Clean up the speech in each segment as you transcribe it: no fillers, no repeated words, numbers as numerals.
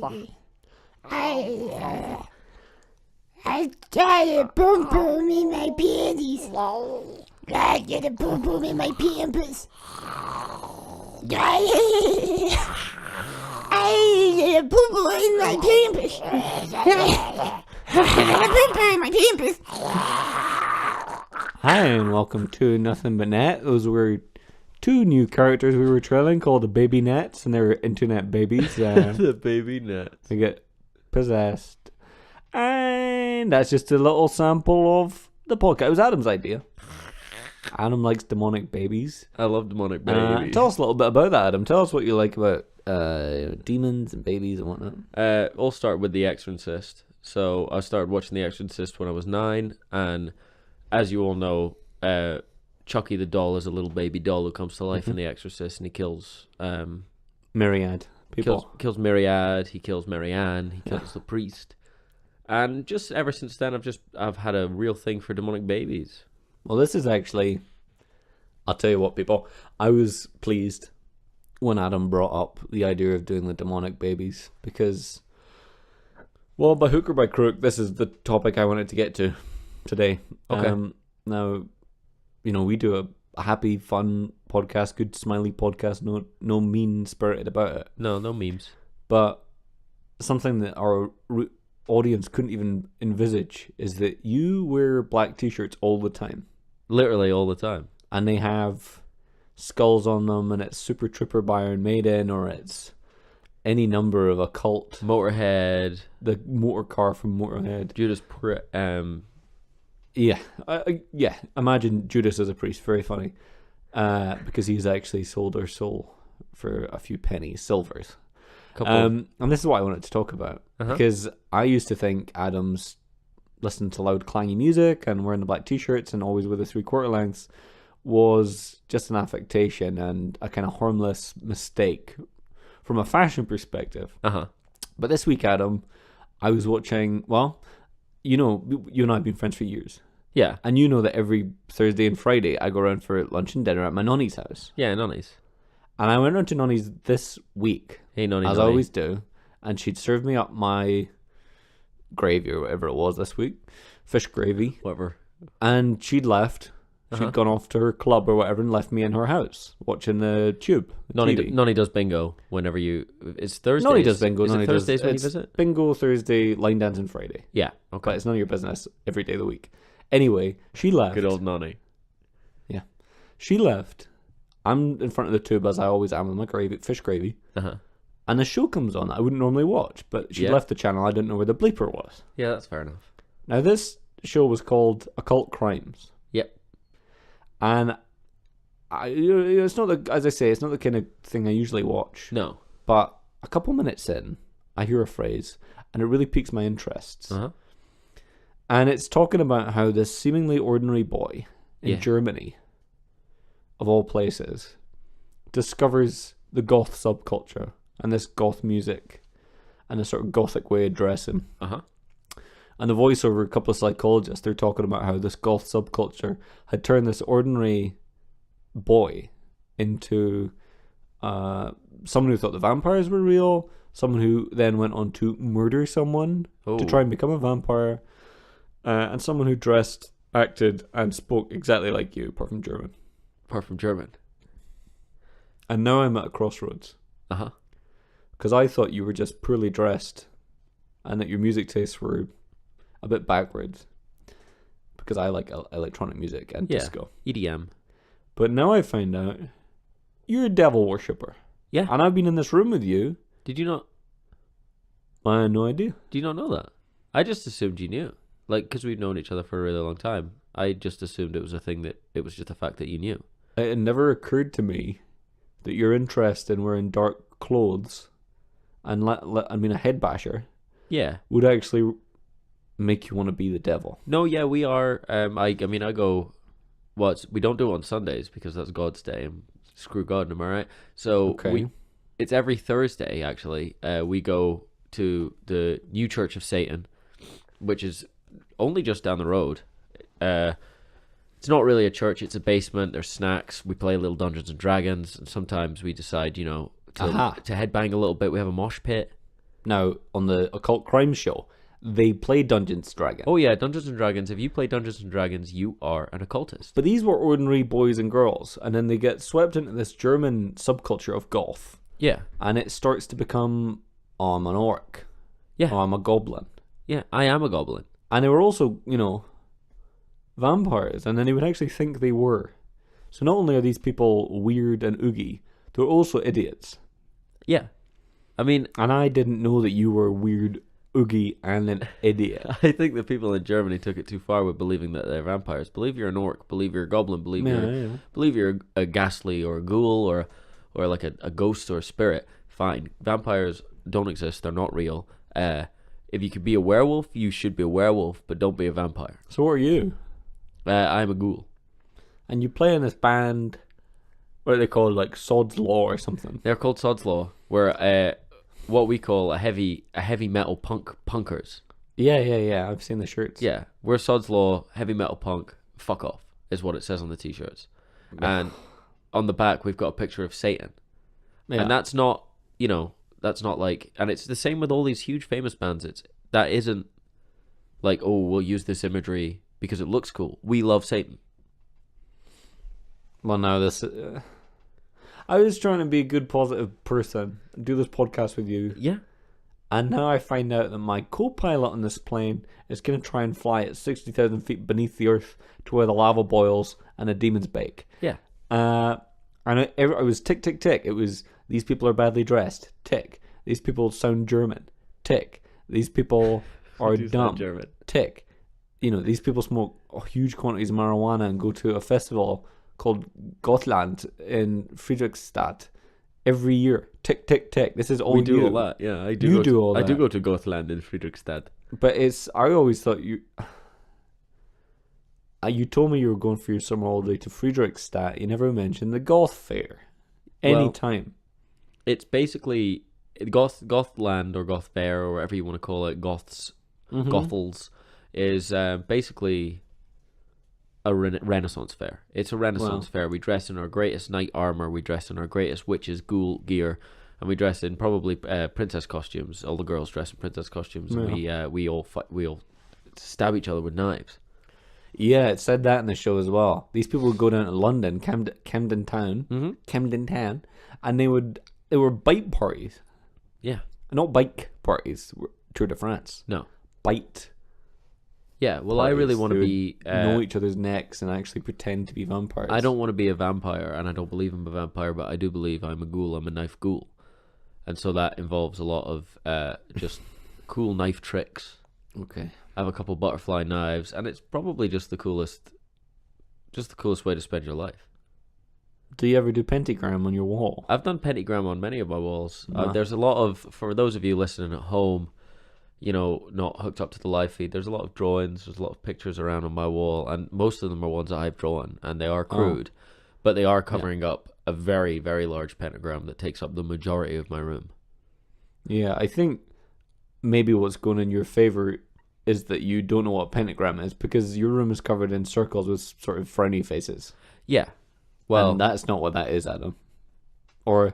I got a boom boom in my panties. I get a boom boom in my pampers. I get a boom boom in my pampers. I got a boom boom in my pampers. Hi, and welcome to Nothing But Net. Those were two new characters we were trailing called the Baby Nets, and they're internet babies. The Baby Nets. They get possessed. And that's just a little sample of the podcast. It was Adam's idea. Adam likes demonic babies. I love demonic babies. Tell us a little bit about that, Adam. Tell us what you like about demons and babies and whatnot. I'll start with The Exorcist. So I started watching The Exorcist when I was 9, and as you all know, Chucky the doll is a little baby doll who comes to life in The Exorcist, and he kills Myriad people. Kills Myriad. He kills Marianne. He kills the priest. And just ever since then, I've had a real thing for demonic babies. Well, this is actually, I'll tell you what, people. I was pleased when Adam brought up the idea of doing the demonic babies because, well, by hook or by crook, this is the topic I wanted to get to today. Okay. Now, you know, we do a happy, fun podcast, good, smiley podcast, no mean-spirited about it. No memes. But something that our audience couldn't even envisage is that you wear black t-shirts all the time. Literally all the time. And they have skulls on them, and it's Super Trooper by Iron Maiden, or it's any number of occult. Motorhead. The motor car from Motorhead. Judas Yeah. Yeah. Imagine Judas as a priest. Very funny. Because he's actually sold our soul for a few pennies, silvers. And this is what I wanted to talk about. Because I used to think Adam's listening to loud clangy music and wearing the black t-shirts and always with the 3/4 lengths was just an affectation and a kind of harmless mistake from a fashion perspective. But this week, Adam, I was watching, well, you know, you and I have been friends for years. Yeah. And you know that every Thursday and Friday I go around for lunch and dinner at my nonny's house. Yeah, nonnies. And I went around to nonny's this week. Hey, nonny. As I always do. And she'd served me up my gravy or whatever it was this week. Fish gravy. Whatever. And she'd left. She'd gone off to her club or whatever and left me in her house watching the tube. Nonny does bingo whenever you... It's Thursday. Nonny does bingo. Is it Thursdays when you visit? Bingo Thursday, line dancing Friday. Yeah, okay. But it's none of your business every day of the week. Anyway, she left. Good old Nonny. Yeah. She left. I'm in front of the tube as I always am with my fish gravy. And the show comes on that I wouldn't normally watch, but she left the channel. I didn't know where the bleeper was. Yeah, that's fair enough. Now, this show was called Occult Crimes. Yep. And it's not the, as I say, it's not the kind of thing I usually watch. No. But a couple minutes in, I hear a phrase, and it really piques my interests. And it's talking about how this seemingly ordinary boy in Germany, of all places, discovers the goth subculture and this goth music and this sort of gothic way of dressing. And the voiceover, a couple of psychologists, they're talking about how this goth subculture had turned this ordinary boy into someone who thought the vampires were real, someone who then went on to murder someone to try and become a vampire, and someone who dressed, acted, and spoke exactly like you, apart from German. And now I'm at a crossroads. Because I thought you were just poorly dressed and that your music tastes were a bit backwards. Because I like electronic music and disco. EDM. But now I find out you're a devil worshipper. Yeah. And I've been in this room with you. Did you not? I had no idea. Do you not know that? I just assumed you knew. Like, because we've known each other for a really long time. I just assumed it was a thing that it was just a fact that you knew. It never occurred to me that your interest in wearing dark clothes and a head basher would actually make you want to be the devil. No, yeah, we are. I go. We don't do it on Sundays because that's God's day. And screw God, am I right? So it's every Thursday actually. We go to the New Church of Satan, which is only just down the road. It's not really a church, it's a basement, there's snacks, we play little Dungeons and Dragons, and sometimes we decide, to headbang a little bit. We have a mosh pit. Now, on the Occult Crime Show, they play Dungeons & Dragons. Oh yeah, Dungeons & Dragons. If you play Dungeons & Dragons, you are an occultist. But these were ordinary boys and girls, and then they get swept into this German subculture of goth. Yeah. And it starts to become, oh, I'm an orc. Yeah. Oh, I'm a goblin. Yeah, I am a goblin. And they were also, vampires, and then they would actually think they were. So not only are these people weird and oogie, they're also idiots. Yeah. I mean... And I didn't know that you were weird, oogie, and an idiot. I think the people in Germany took it too far with believing that they're vampires. Believe you're an orc, believe you're a goblin, believe you're a ghastly or a ghoul or like a ghost or a spirit. Fine. Vampires don't exist. They're not real. If you could be a werewolf, you should be a werewolf, but don't be a vampire. So what are you? I'm a ghoul. And you play in this band, what are they called, like Sod's Law or something? They're called Sod's Law. We're what we call a heavy metal punkers. Yeah. I've seen the shirts. Yeah, we're Sod's Law, heavy metal punk. Fuck off is what it says on the t-shirts, and on the back we've got a picture of Satan, and that's not that's not like, and it's the same with all these huge famous bands. That isn't like, oh, we'll use this imagery because it looks cool. We love Satan. Well, now this. I was trying to be a good, positive person, do this podcast with you. Yeah. And now I find out that my co-pilot on this plane is going to try and fly at 60,000 feet beneath the earth to where the lava boils and the demons bake. Yeah. And I was tick, tick, tick. It was, these people are badly dressed. Tick. These people sound German. Tick. These people are dumb. German. Tick. These people smoke huge quantities of marijuana and go to a festival called Gothland in Friedrichstadt every year. Tick, tick, tick. This is all we do you. all that. Yeah, I do. You do all that. I do go to Gothland in Friedrichstadt. But I always thought you. You told me you were going for your summer holiday to Friedrichstadt. You never mentioned the Goth Fair. Anytime. It's basically Gothland or Goth Fair or whatever you want to call it. Goths, Gothels is basically a Renaissance fair. It's a Renaissance fair. We dress in our greatest knight armor. We dress in our greatest witches' ghoul gear, and we dress in probably princess costumes. All the girls dress in princess costumes, and we all stab each other with knives. Yeah, it said that in the show as well. These people would go down to London, Camden Town, and they were bite parties. Yeah, not bike parties. Tour de France. No, bite. Yeah, well, I really want to be... know each other's necks and actually pretend to be vampires. I don't want to be a vampire, and I don't believe I'm a vampire, but I do believe I'm a ghoul. I'm a knife ghoul. And so that involves a lot of just cool knife tricks. Okay. I have a couple butterfly knives, and it's probably just the coolest way to spend your life. Do you ever do pentagram on your wall? I've done pentagram on many of my walls. There's a lot of, for those of you listening at home, not hooked up to the live feed, there's a lot of drawings, there's a lot of pictures around on my wall, and most of them are ones that I've drawn, and they are crude, but they are covering up a very, very large pentagram that takes up the majority of my room. Yeah, I think maybe what's going in your favor is that you don't know what pentagram is, because your room is covered in circles with sort of frowny faces. Yeah. Well, and that's not what that is, Adam. Or,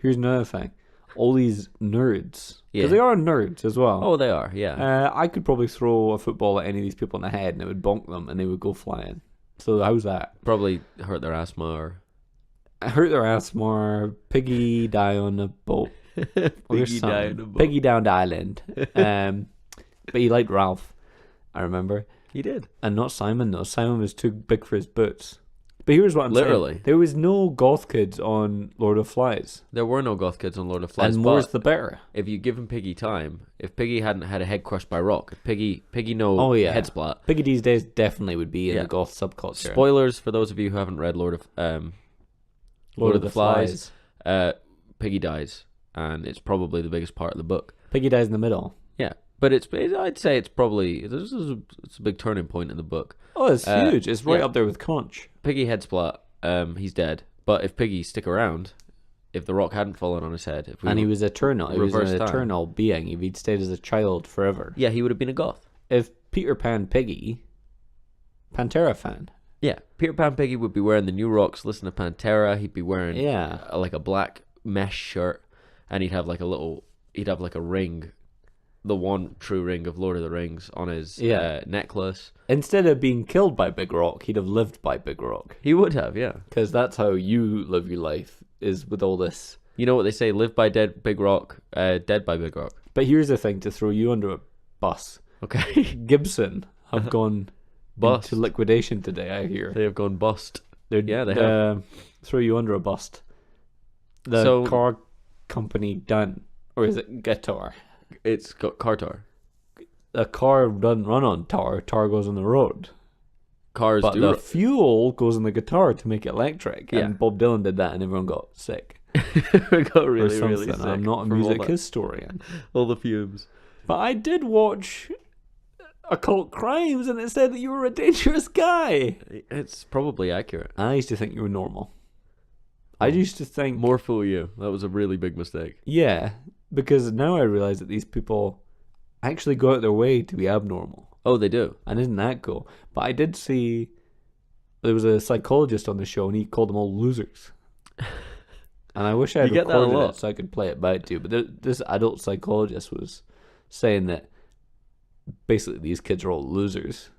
here's another thing. All these nerds, because they are nerds as well. Oh, they are, yeah. I could probably throw a football at any of these people in the head and it would bonk them and they would go flying. So how's that? Probably hurt their asthma or... Piggy die on a boat. Piggy die on a boat. Piggy down the island. But he liked Ralph, I remember. He did. And not Simon, though. Simon was too big for his boots. But here's what I'm saying. There was no goth kids on Lord of Flies. There were no goth kids on Lord of Flies. And more's the better. If you give him Piggy time, if Piggy hadn't had a head crushed by rock, if Piggy head splat. Piggy these days definitely would be in the goth subculture. Spoilers for those of you who haven't read Lord of the Flies. Piggy dies, and it's probably the biggest part of the book. Piggy dies in the middle. Yeah. But I'd say it's probably it's a big turning point in the book. Oh, it's huge. It's right up there with Conch. Piggy head splat. He's dead. But if Piggy stick around, if the rock hadn't fallen on his head, and he was eternal, he was an eternal being. If he'd stayed as a child forever, yeah, he would have been a goth. If Peter Pan Piggy, Pantera fan. Yeah, Peter Pan Piggy would be wearing the New Rocks. Listen to Pantera. He'd be wearing like a black mesh shirt, and he'd have like a little. he'd have like a ring, the one true ring of Lord of the Rings on his necklace. Instead of being killed by Big Rock, he'd have lived by Big Rock. He would have, yeah. Because that's how you live your life, is with all this. You know what they say, live by dead Big Rock, dead by Big Rock. But here's the thing, to throw you under a bus. Okay. Gibson have gone bust into liquidation today, I hear. They have gone bust. They have. Throw you under a bust. The car company done, or is it guitar? It's got car tar. A car doesn't run on tar. Tar goes on the road. Cars but do. The fuel goes in the guitar to make it electric. Yeah. And Bob Dylan did that, and everyone got sick. We got really, really sick. I'm not a music historian. All the fumes. But I did watch Occult Crimes, and it said that you were a dangerous guy. It's probably accurate. I used to think you were normal. I used to think... More fool you. That was a really big mistake. Yeah, because now I realize that these people actually go out their way to be abnormal. Oh, they do? And isn't that cool? But I did see... There was a psychologist on the show, and he called them all losers. And I wish I had recorded it so I could play it back to you. But this adult psychologist was saying that basically these kids are all losers.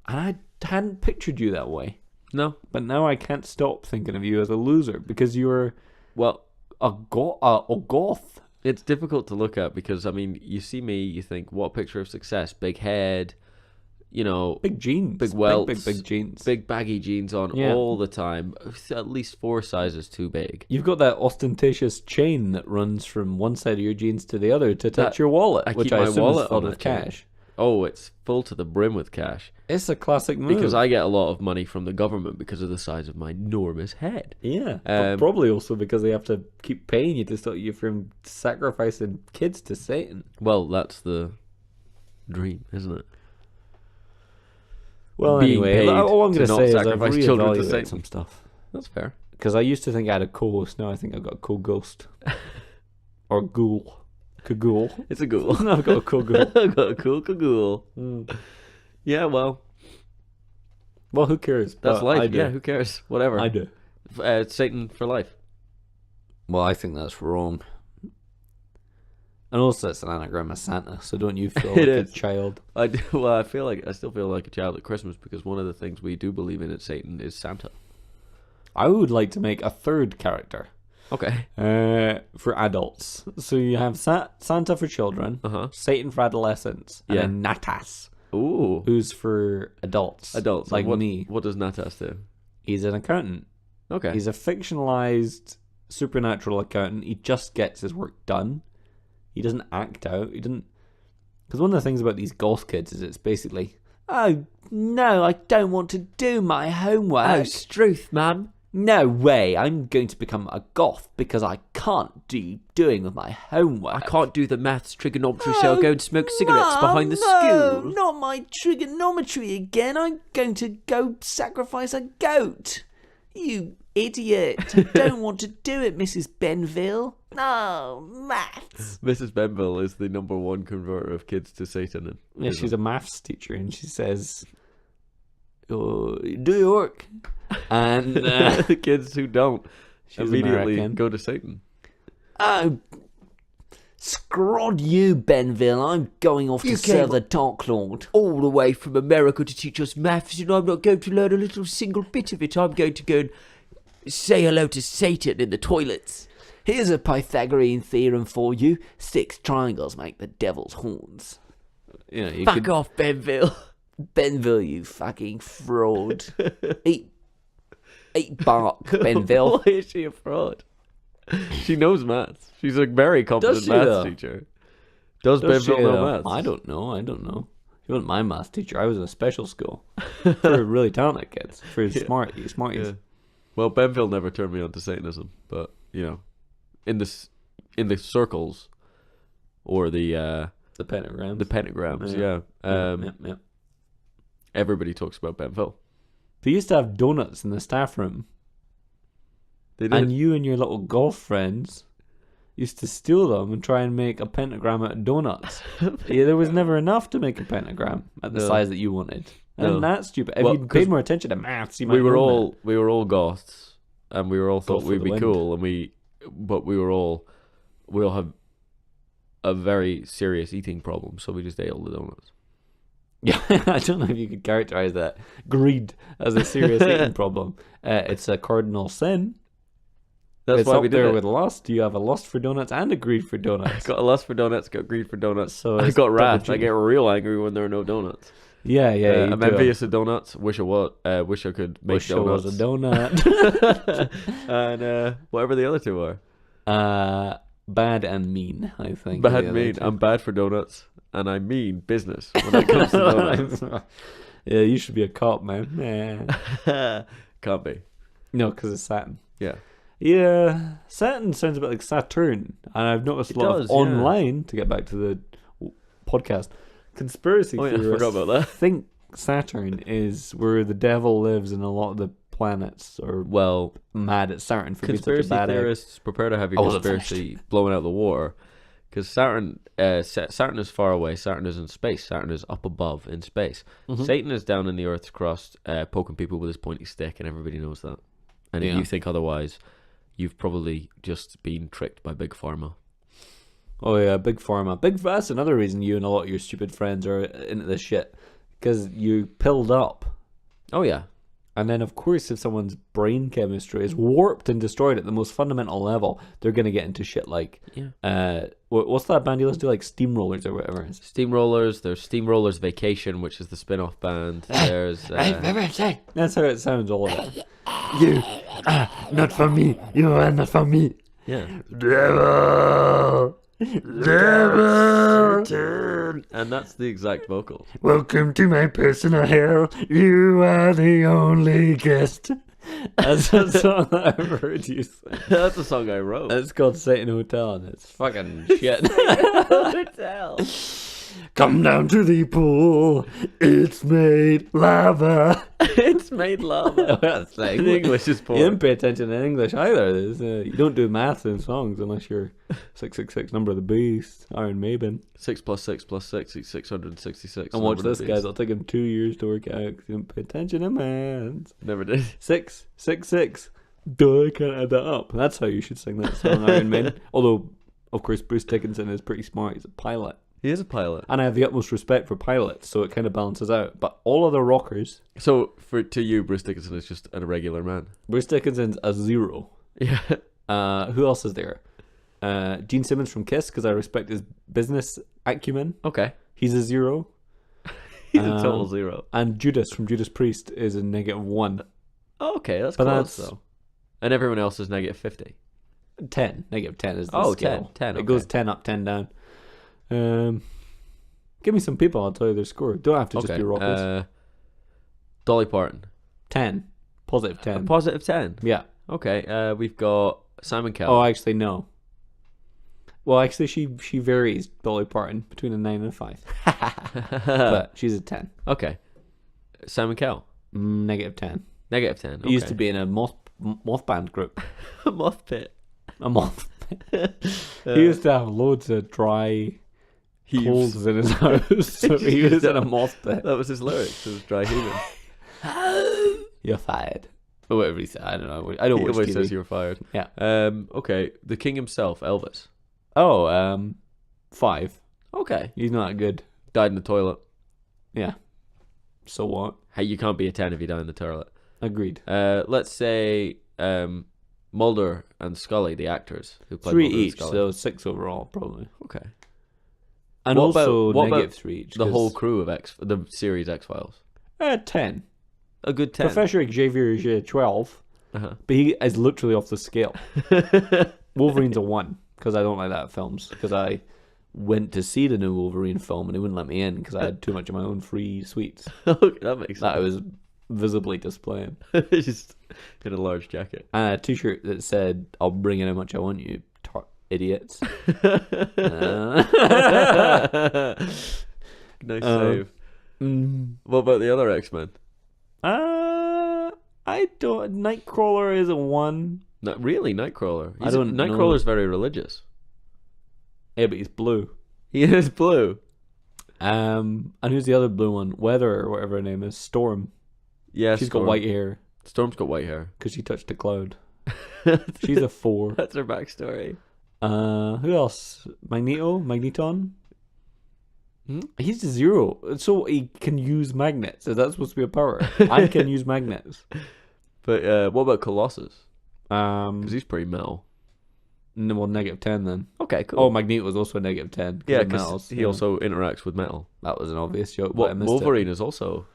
And I hadn't pictured you that way. No. But now I can't stop thinking of you as a loser because you're, well, a goth. It's difficult to look at because, I mean, you see me, you think, what picture of success? Big head, you know. Big jeans. Big welts. Big jeans. Big baggy jeans on all the time. At least 4 sizes too big. You've got that ostentatious chain that runs from one side of your jeans to the other to touch your wallet, which I assume is full of cash. Oh, it's full to the brim with cash. It's a classic move. Because I get a lot of money from the government because of the size of my enormous head. Yeah, but probably also because they have to keep paying you to stop you from sacrificing kids to Satan. Well, that's the dream, isn't it? Well, anyway, all I'm going to say is I've reevaluated some stuff. That's fair. Because I used to think I had a co-host, now I think I've got a co-ghost. Or ghoul. Cagoule. It's a ghoul. I've got a cool ghoul. I've got a cool cagoule. Yeah, well, who cares? That's life. Yeah, who cares? Whatever. I do. Satan for life. Well, I think that's wrong. And also, it's an anagram of Santa, so don't you feel like a child? I do. Well, I still feel like a child at Christmas because one of the things we do believe in at Satan is Santa. I would like to make a third character. Okay. For adults. So you have Santa for children, Satan for adolescents, and then Natas. Ooh. Who's for adults. Adults. Like me. What does Natas do? He's an accountant. Okay. He's a fictionalized supernatural accountant. He just gets his work done. He doesn't act out. He doesn't... Because one of the things about these goth kids is it's basically, oh, no, I don't want to do my homework. Oh, Struth, man. No way, I'm going to become a goth because I can't do doing with my homework. I can't do the maths trigonometry, so I'll go and smoke cigarettes behind the school. Not my trigonometry again. I'm going to go sacrifice a goat. You idiot. I don't want to do it, Mrs. Benville. No, maths. Mrs. Benville is the #1 converter of kids to Satan. Yeah, she's a maths teacher, and she says, do your work. And the kids who don't immediately go to Satan. Oh, scrod you, Benville. I'm going off to serve the Dark Lord. All the way from America to teach us maths, and I'm not going to learn a little single bit of it. I'm going to go and say hello to Satan in the toilets. Here's a Pythagorean theorem for you. 6 triangles make the devil's horns. Fuck off, Benville. Benville, you fucking fraud. Eat bark, Benville. Why is she a fraud? She knows maths. She's a very competent maths teacher. Does Benville know maths? I don't know. She wasn't my maths teacher. I was in a special school for really talented kids. For smarties. Yeah. Well, Benville never turned me on to Satanism, but in the circles or the pentagrams. The pentagrams, yeah. Everybody talks about Benville. They used to have donuts in the staff room. They did. And you and your little golf friends used to steal them and try and make a pentagram out of donuts. There was never enough to make a pentagram at the size that you wanted. And that's stupid. If you'd paid more attention to maths, you might we were all goths, and we were all thought we'd be cool, and we all have a very serious eating problem, so we just ate all the donuts. Yeah, I don't know if you could characterize that greed as a serious eating problem. It's a cardinal sin. That's it's why up we did there it. with lust. You have a lust for donuts and a greed for donuts. Got a lust for donuts, got greed for donuts. So I it's got wrath. double I get real angry when there are no donuts. Yeah. I'm envious of donuts. Wish I could make Wish donuts. I was a donut. And whatever the other two are. Bad and mean, I think. Bad, mean. I'm bad for donuts, and I mean business when it comes to donuts. Yeah, you should be a cop, man. Can't be. No, because it's Saturn. Yeah. Yeah, Saturn sounds a bit like Saturn, and I've noticed a lot of online, to get back to the podcast, conspiracy theorists. I forgot about that. Think Saturn is where the devil lives in a lot of the planets, or mad at Saturn for being such a Conspiracy bad egg. theorists, prepare to have your conspiracy blown out of the water, because Saturn is far away. Saturn is in space. Saturn is up above in space. Mm-hmm. Satan is down in the Earth's crust, poking people with his pointy stick, and everybody knows that. And if you think otherwise, you've probably just been tricked by Big Pharma. Oh yeah, Big Pharma. That's another reason you and a lot of your stupid friends are into this shit, because you pilled up. Oh yeah. And then, of course, if someone's brain chemistry is warped and destroyed at the most fundamental level, they're going to get into shit like, what's that band you listen to, like Steamrollers or whatever it is? Steamrollers. There's Steamrollers Vacation, which is the spin-off band. There's... That's how it sounds, all of it. You are not for me. You are not for me. Yeah. Devil. And that's the exact vocals. Welcome to my personal hell. You are the only guest. That's a song that I've heard you sing. That's a song I wrote. It's called Satan Hotel, and it's fucking shit. Hotel. Come down to the pool. It's made lava. It's made lava. That's like, In English is poor. You didn't pay attention in English either. You don't do maths in songs unless you're 666, number of the beast, Iron Maiden. 6 + 6 + 6 is 666. And watch this, guys. It'll take him 2 years to work it out 'cause you didn't pay attention in maths. Never did. 666. Duh, I can't add that up. That's how you should sing that song, Iron Maiden. Although, of course, Bruce Dickinson is pretty smart. He's a pilot. He is a pilot. And I have the utmost respect for pilots, so it kind of balances out. But all other rockers... So, to you, Bruce Dickinson is just a regular man. Bruce Dickinson's a 0. Yeah. Who else is there? Gene Simmons from Kiss, because I respect his business acumen. Okay. He's a 0. He's a total 0. And Judas from Judas Priest is a -1. Oh, okay, that's But close, that's- though. And everyone else is -50. 10. -10 is the scale. 10, It okay. goes 10 up, 10 down. Give me some people, I'll tell you their score. Don't have to just be rockers. Dolly Parton. 10. Positive 10. A positive 10. Yeah. Okay, we've got Simon Cowell. Oh, actually, no. Well, actually, she varies, Dolly Parton, between a 9 and a 5. But she's a 10. Okay. Simon Cowell. -10. -10. Okay. He used to be in a moth band group. A moth pit. A moth pit. He used to have loads of dry clothes in his house. So he was in a moth pit. That was his lyrics. It was dry heaving. You're fired. Or whatever he said. I don't know. I don't He watch always TV. says you're fired. Yeah. Okay. The king himself, Elvis. Oh, 5. Okay. He's not good. Died in the toilet. Yeah. So what? Hey, you can't be a 10 if you die in the toilet. Agreed. Let's say Mulder and Scully, the actors who played 3 Mulder and each, Scully. so 6 overall, probably. Okay. And What also about -3 each. The whole crew of the series X-Files. 10. A good 10. Professor Xavier is 12, Uh-huh. but he is literally off the scale. Wolverine's a 1, because I don't like that films, because I went to see the new Wolverine film and they wouldn't let me in because I had too much of my own free sweets Okay, that makes that I sense. was visibly displaying. Just in a large jacket. And a t-shirt that said, "I'll bring in how much I want you, idiots." Nice save. What about the other X-Men? I don't. Nightcrawler is a 1. No, really, Nightcrawler. I don't know. Nightcrawler's very religious. Yeah, but he's blue. He is blue. And who's the other blue one? Weather or whatever her name is. Storm. Yeah, She's got white hair Storm's got white hair. because she touched a cloud. She's a 4. That's her backstory. Who else? Magneton. He's a zero, so he can use magnets. Is that supposed to be a power? I can use magnets. But what about Colossus? Because he's pretty metal. Well, -10 then. Okay, cool. Oh, Magneto was also a -10. Yeah, because he also interacts with metal. That was an obvious joke, but I missed Wolverine it. is also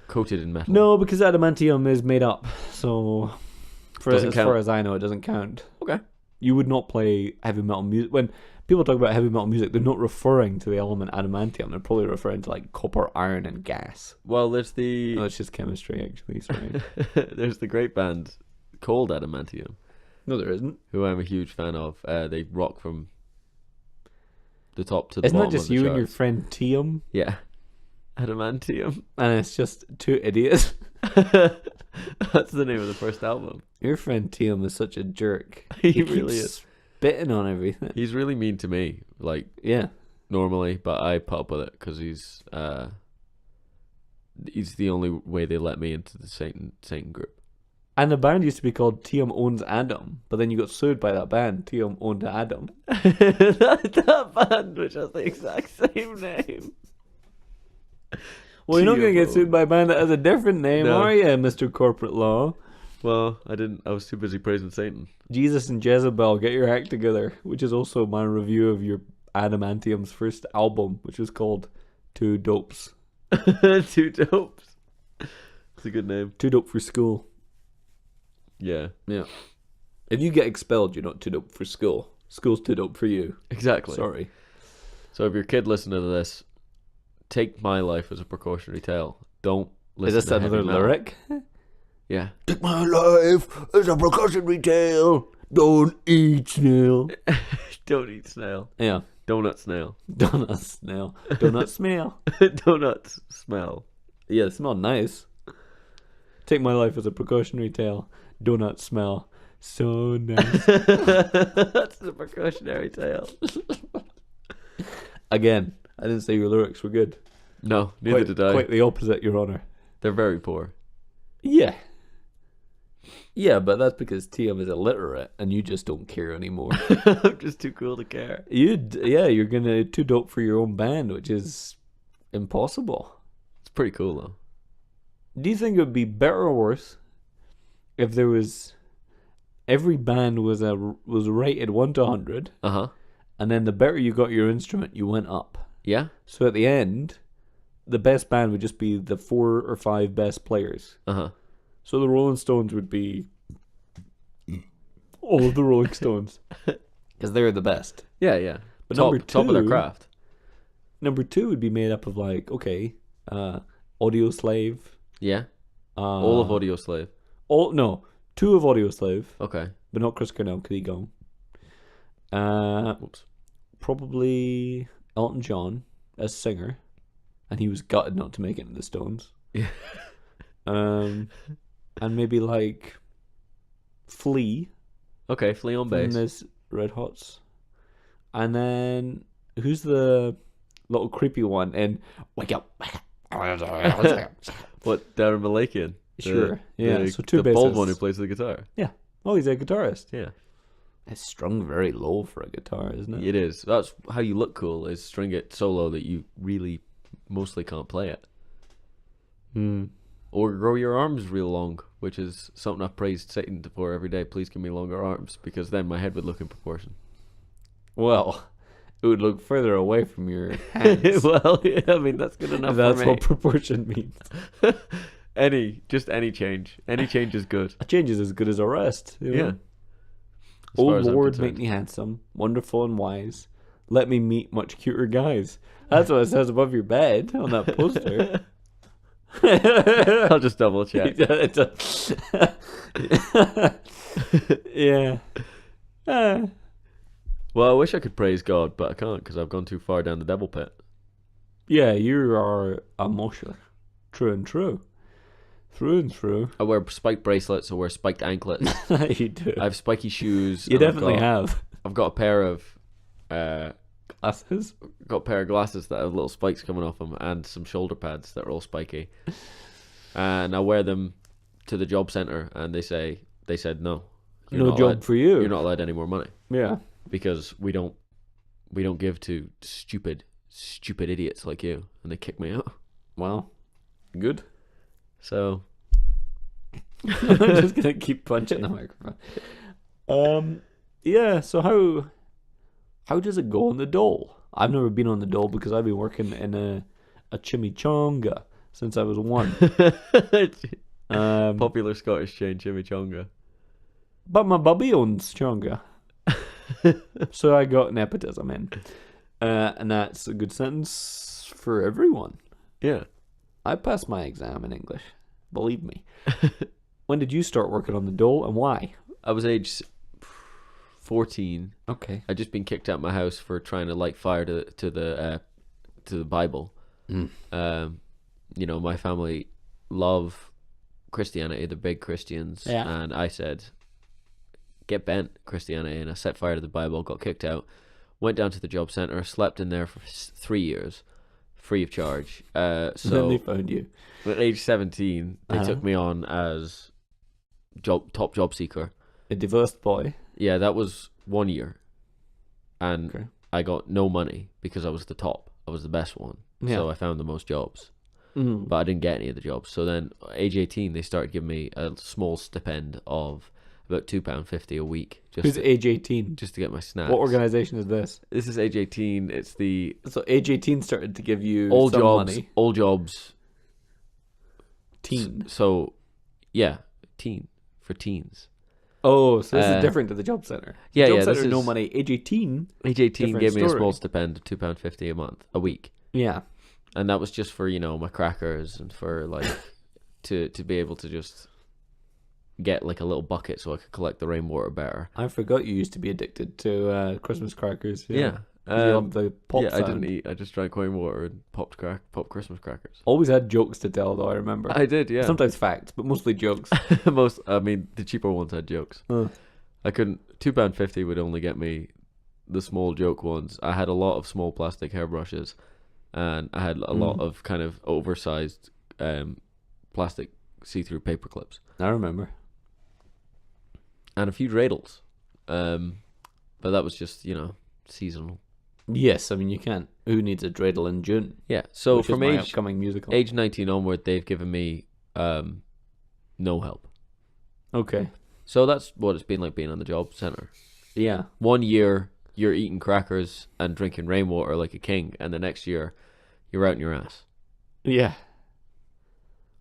coated in metal. No, because adamantium is made up, so Doesn't as count. far as I know, it doesn't count. Okay. You would not play heavy metal music. When people talk about heavy metal music, they're not referring to the element adamantium. They're probably referring to like copper, iron, and gas. Well, there's the... No, it's just chemistry, actually. Sorry. There's the great band called Adamantium, No, there isn't. who I'm a huge fan of. They rock from the top to the Isn't bottom that just of the you charts. and your friend Tium? Yeah. Adamantium. And it's just two idiots. That's the name of the first album. Your friend Tium is such a jerk. He really keeps is. spitting on everything. He's really mean to me, like, Yeah. normally, but I put up with it because he's the only way they let me into the Satan group. And the band used to be called Tium Owns Adam, but then you got sued by that band, Tium Owned Adam. that band, which has the exact same name. Well, you're not going to get Tium sued by a band that has a different name, No. are you, Mr. Corporate Law? Well, I was too busy praising Satan. Jesus and Jezebel, get your act together, which is also my review of your Adamantium's first album, which was called Two Dopes. Two Dopes. It's a good name. Too dope for school. Yeah, Yeah. If you get expelled, you're not too dope for school. School's too dope for you. exactly. Sorry. So if your kid listening to this, take my life as a precautionary tale. Don't listen Is this to heavy another metal. lyric? Yeah. Take my life as a precautionary tale. Don't eat snail. Don't eat snail. Yeah. Donut snail. Donut snail. Donut smell. Donuts smell. Yeah, it smelled nice. Take my life as a precautionary tale. Donut smell. So nice. That's the precautionary tale. Again, I didn't say your lyrics were good. No, neither did I. Quite the opposite, Your Honour. They're very poor. Yeah. Yeah, but that's because TM is illiterate and you just don't care anymore. I'm just too cool to care. You're gonna too dope for your own band, which is impossible. It's pretty cool though. Do you think it would be better or worse if there was every band was rated 1 to 100, and then the better you got your instrument, you went up. Yeah. So at the end, the best band would just be the 4 or 5 best players. So the Rolling Stones would be all of the Rolling Stones because they're the best. Yeah, yeah. But top of their craft. Number 2 would be made up of Audio Slave. Yeah. All of Audio Slave. 2 of Audio Slave. Okay. But not Chris Cornell because he gone. Whoops. Probably Elton John as singer, and he was gutted not to make it into the Stones. Yeah. And maybe like Flea. Okay, Flea on bass. And there's Red Hots. And then who's the little creepy one in Wake Up? What, Darren Malakian? Sure. Yeah. So 2 the bald bassists. one who plays the guitar. Yeah. Oh, he's a guitarist. Yeah. It's strung very low for a guitar, isn't it? It is. That's how you look cool, is string it so low that you really mostly can't play it. Or grow your arms real long, which is something I've praised Satan for every day. Please give me longer arms, because then my head would look in proportion. Well, it would look further away from your hands. Well, yeah, I mean, that's good enough That's for me. what proportion means. Any change. Any change is good. A change is as good as a rest. You know? Yeah. As Oh far as I'm Lord, concerned. make me handsome, wonderful and wise. Let me meet much cuter guys. That's what it says above your bed on that poster. I'll just double check. Yeah. Well, I wish I could praise God, but I can't because I've gone too far down the devil pit. Yeah, you are a mosher. True and true. Through and through. I wear spiked bracelets. I wear spiked anklets. You do. I have spiky shoes. You and definitely have. I've got a pair of Glasses. got a pair of glasses that have little spikes coming off them, and some shoulder pads that are all spiky. And I wear them to the job center, and they said no. No job for you. You're not allowed any more money. Yeah. because we don't give to stupid idiots like you, and they kick me out. Well, good. So I'm just gonna keep punching the microphone. Yeah. So how does it go on the dole? I've never been on the dole because I've been working in a chimichanga since I was 1. Popular Scottish chain chimichanga. But my bubby owns chonga, so I got nepotism in, and that's a good sentence for everyone. Yeah, I passed my exam in English. Believe me. When did you start working on the dole, and why? I was age 14. Okay. I'd just been kicked out of my house for trying to light fire to the Bible. My family love Christianity. They're big Christians. Yeah. And I said, get bent, Christianity. And I set fire to the Bible, got kicked out, went down to the job centre, slept in there for 3 years, free of charge. So then they found you. At age 17, they took me on as top job seeker. A divorced boy. Yeah, that was 1 year. And Okay. I got no money because I was the top. I was the best one. Yeah. So I found the most jobs. But I didn't get any of the jobs. So then, age 18, they started giving me a small stipend of about £2.50 a week. Who's age 18? Just to get my snacks. What organisation is this? This is age 18. It's the... So age 18 started to give you all some jobs, money. All jobs. Teen. So, yeah, teen. For teens. Oh, so this is different to the job centre. Yeah, job yeah. centre, no money. Age 18. Age 18 different gave me a story. small stipend of £2.50 a week. Yeah. And that was just for, my crackers and for, like, to be able to just get, like, a little bucket so I could collect the rainwater better. I forgot you used to be addicted to Christmas crackers. Yeah. You love the pop sound. I didn't eat. I just drank rainwater and popped Christmas crackers. Always had jokes to tell, though, I remember. I did, yeah. Sometimes facts, but mostly jokes. The cheaper ones had jokes. I couldn't... £2.50 would only get me the small joke ones. I had a lot of small plastic hairbrushes. And I had a lot of kind of oversized plastic see-through paper clips. I remember. And a few dreidels. But that was just, seasonal. Yes, I mean, you can't. Who needs a dreidel in June? Yeah, so Which from is my upcoming musical. age 19 onward, they've given me no help. Okay. So that's what it's been like being on the job centre. Yeah. 1 year, you're eating crackers and drinking rainwater like a king. And the next year... you're out in your ass. Yeah.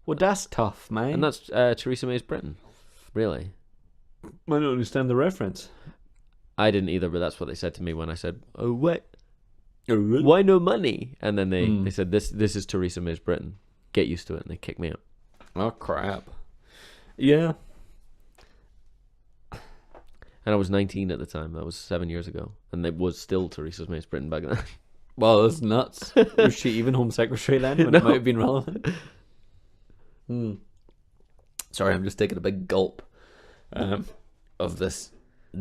Well, that's tough, man. And that's Theresa May's Britain. Really. I don't understand the reference. I didn't either, but that's what they said to me when I said, oh, what? Why no money? And then they said, this is Theresa May's Britain. Get used to it. And they kicked me out. Oh, crap. Yeah. And I was 19 at the time. That was 7 years ago. And it was still Theresa May's Britain back then. Well, that's nuts. Was she even Home Secretary then when it might have been relevant? Sorry, I'm just taking a big gulp of this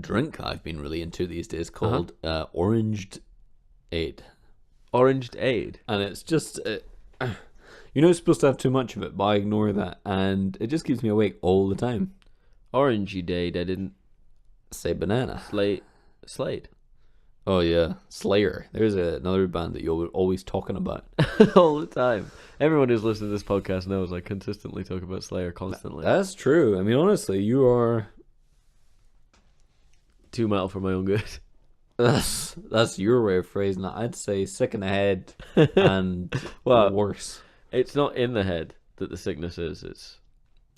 drink I've been really into these days called Oranged Aid. Oranged Aid? And it's just... you're not supposed to have too much of it, but I ignore that. And it just keeps me awake all the time. Orangey Aid, I didn't... say banana. Slade. Oh yeah, Slayer. There's another band that you're always talking about. All the time. Everyone who's listening to this podcast knows I consistently talk about Slayer constantly. That's true. I mean, honestly, you are... too metal for my own good. That's your way of phrasing it. I'd say sick in the head and worse. It's not in the head that the sickness is. It's...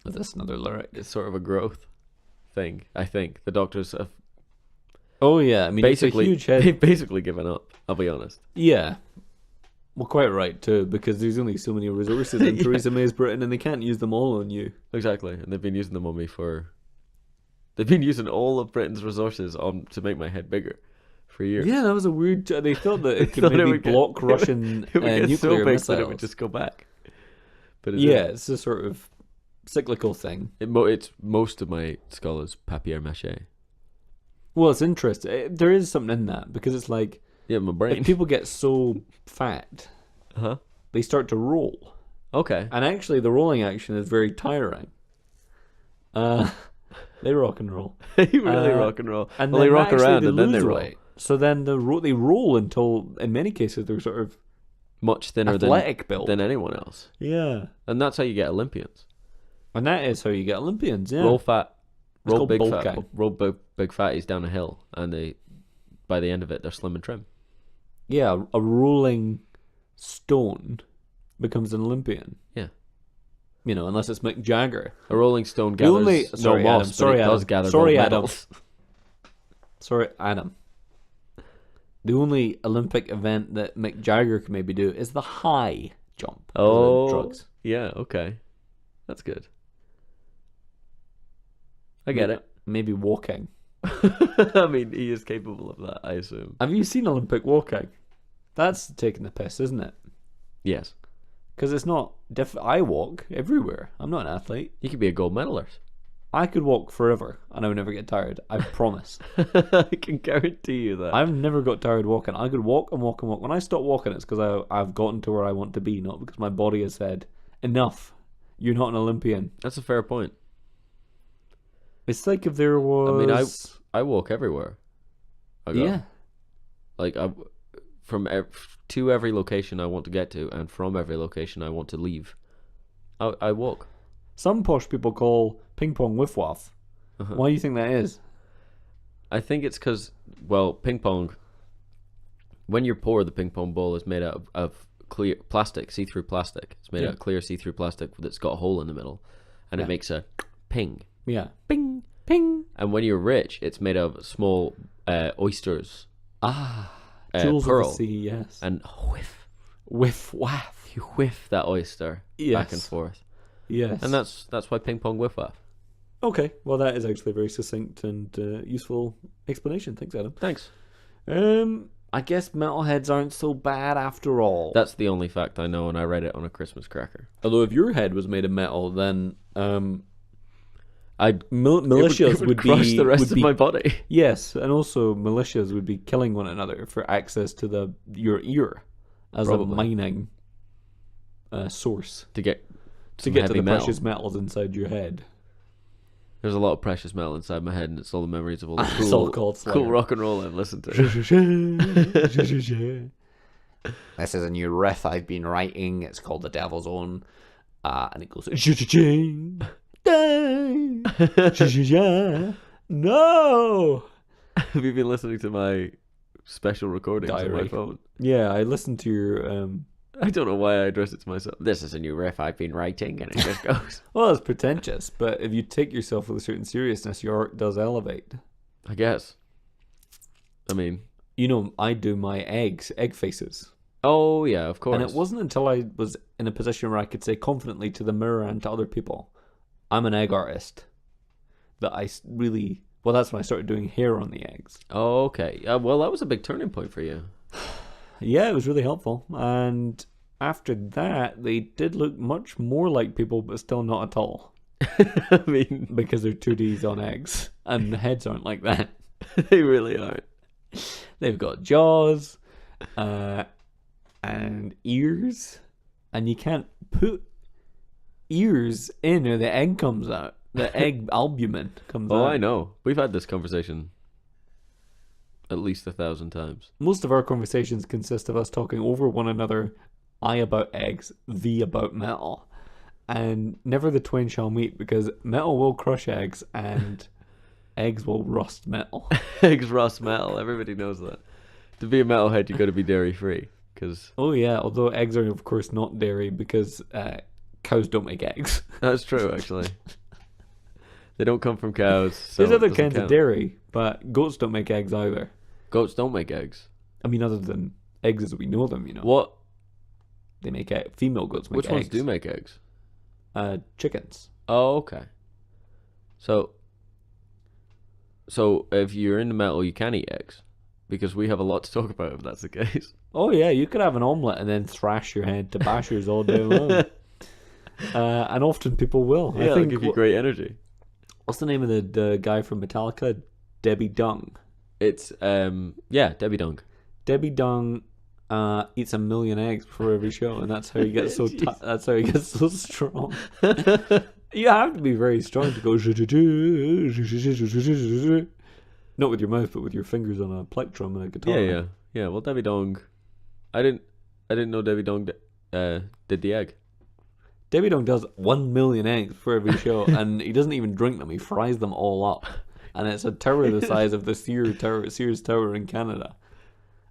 that's another lyric. It's sort of a growth thing, I think. The doctors have... oh yeah, I mean, basically, it's a huge head. they've basically given up, I'll be honest. Yeah. Well, quite right too, because there's only so many resources in Theresa May's Britain, and they can't use them all on you. Exactly, and they've been using them on me for... they've been using all of Britain's resources on to make my head bigger for years. Yeah, that was a weird... they thought that it could maybe block Russian it would get nuclear so big missiles. that it would just go back. But it's a sort of cyclical thing. It's most of my skull is papier-mâché. Well, it's interesting. There is something in that, because it's like... yeah, my brain. if people get so fat, they start to roll. Okay. And actually, the rolling action is very tiring. They rock and roll. They really rock and roll. And well, they rock actually around and then they lose roll. weight. So then they roll until, in many cases, they're sort of Much thinner athletic build. than anyone else. Yeah. And that's how you get Olympians. And that is how you get Olympians, yeah. Roll fat. It's Roll called big fat. bulking. Roll big fatties down a hill. And by the end of it, they're slim and trim. Yeah, a rolling stone becomes an Olympian. Yeah. You know, unless it's Mick Jagger. A Rolling Stone gathers Sorry, no moss, Adam. but Sorry, it does Adam. gather Sorry, gold Adam. medals. Sorry, Adam. The only Olympic event that Mick Jagger can maybe do is the high jump. Oh, drugs. Yeah, okay. That's good. I get it. Maybe walking. I mean, he is capable of that, I assume. Have you seen Olympic walking? That's taking the piss, isn't it? Yes. Because it's not I walk everywhere. I'm not an athlete. You could be a gold medalist. I could walk forever and I would never get tired. I promise. I can guarantee you that. I've never got tired walking. I could walk and walk and walk. When I stop walking, it's because I've gotten to where I want to be, not because my body has said, enough. You're not an Olympian. That's a fair point. It's like if there was... I mean, I walk everywhere. I go. Yeah. Like, to every location I want to get to, and from every location I want to leave, I walk. Some posh people call ping pong whiff waff. Uh-huh. Why do you think that is? I think it's because, well, ping pong, when you're poor, the ping pong ball is made out of clear plastic, see-through plastic. It's made out of clear see-through plastic that's got a hole in the middle, and it makes a ping. Yeah. Ping, ping. And when you're rich, it's made of small oysters. Jewels pearl. of the sea, yes. And whiff. Whiff waff. You whiff that oyster back and forth. Yes. And that's why ping pong whiff waff. Okay, well that is actually a very succinct and useful explanation. Thanks, Adam. Thanks. I guess metalheads aren't so bad after all. That's the only fact I know, and I read it on a Christmas cracker. Although if your head was made of metal, then I'd militias would would crush be the rest would of be, my body. Yes, and also militias would be killing one another for access to your ear as Probably. a mining source To get to get to the metal. precious metals inside your head. There's a lot of precious metal inside my head, and it's all the memories of all the It's all called cool rock and roll I've listened to. This is a new riff I've been writing. It's called The Devil's Own. And it goes... No! Have you been listening to my special recordings on my Diary. phone? Yeah, I listened to your... I don't know why I address it to myself. This is a new riff I've been writing, and it just goes. Well, it's pretentious, but if you take yourself with a certain seriousness, your art does elevate. I guess. I mean... You know, I do my egg faces. Oh, yeah, of course. And it wasn't until I was in a position where I could say confidently to the mirror and to other people, I'm an egg artist, that I really... Well, that's when I started doing hair on the eggs. Oh, okay. Well, that was a big turning point for you. Yeah, it was really helpful. And after that, they did look much more like people, but still not at all. I mean... Because they're 2Ds on eggs. And the heads aren't like that. They really aren't. They've got jaws and ears. And you can't put ears in or the egg comes out. The egg albumin comes out. Oh, I know. We've had this conversation at least 1,000 times. Most of our conversations consist of us talking over one another, I about eggs, thee about metal. And never the twain shall meet, because metal will crush eggs and eggs will rust metal. Eggs rust metal. Everybody knows that. To be a metalhead, you've got to be dairy-free. Cause... Oh yeah, although eggs are of course not dairy, because cows don't make eggs. That's true, actually. They don't come from cows. So There's other it doesn't kinds of count. dairy, but goats don't make eggs either. Goats don't make eggs. I mean, other than eggs as we know them, you know. What? They make female goats make Which eggs. ones do make eggs? Chickens. Oh, okay. So if you're in the metal, you can eat eggs, because we have a lot to talk about if that's the case. Oh yeah, you could have an omelette and then thrash your head to bashers all day long. And often people will. Yeah, I think it'll give you great energy. What's the name of the guy from Metallica? Debbie Dung. It's Debbie Dung. Debbie Dung eats 1 million eggs before every show, and that's how he gets so that's how he gets so strong. You have to be very strong to go. Not with your mouth, but with your fingers on a plectrum and a guitar. Yeah. Well, Debbie Dong, I didn't know Debbie Dong did the egg. Debbie Dong does 1 million eggs for every show, and he doesn't even drink them. He fries them all up, and it's a tower the size of the Sears Tower in Canada.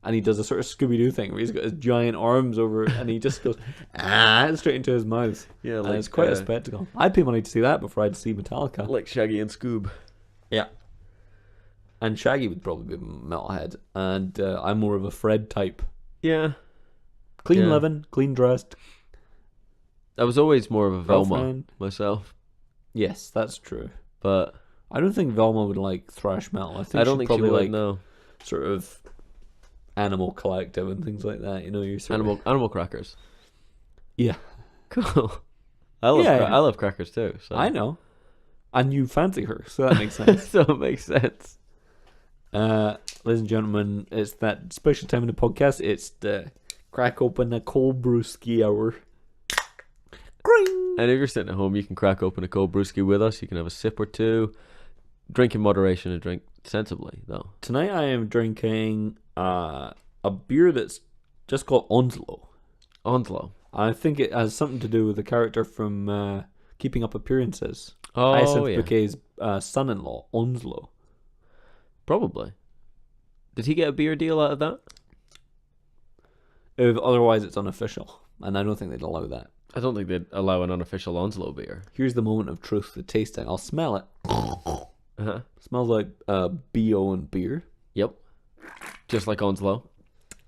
And he does a sort of Scooby-Doo thing where he's got his giant arms over, and he just goes straight into his mouth. Yeah, and it's quite a spectacle. I'd pay money to see that before I'd see Metallica. Like Shaggy and Scoob. Yeah. And Shaggy would probably be metalhead, and I'm more of a Fred type. Yeah. Clean living, clean dressed. I was always more of a Velma myself. Yes, that's true. But I don't think Velma would like thrash metal. I don't think she would, like no. Sort of Animal Collective and things like that. You know, you're sort Animal Crackers. Yeah. Cool. I love crackers too. So. I know. And you fancy her, so that makes sense. So it makes sense. Ladies and gentlemen, it's that special time in the podcast. It's the crack open a cold brewski hour. Gring! And if you're sitting at home, you can crack open a cold brewski with us. You can have a sip or two. Drink in moderation and drink sensibly, though. Tonight I am drinking a beer that's just called Onslow. Onslow. I think it has something to do with the character from Keeping Up Appearances. Oh, Hyacinth Bouquet's son-in-law, Onslow. Probably. Did he get a beer deal out of that? Otherwise, it's unofficial, and I don't think they'd allow that. I don't think they'd allow an unofficial Onslow beer. Here's the moment of truth, the tasting. I'll smell it. Uh-huh. Smells like BO and beer. Yep. Just like Onslow.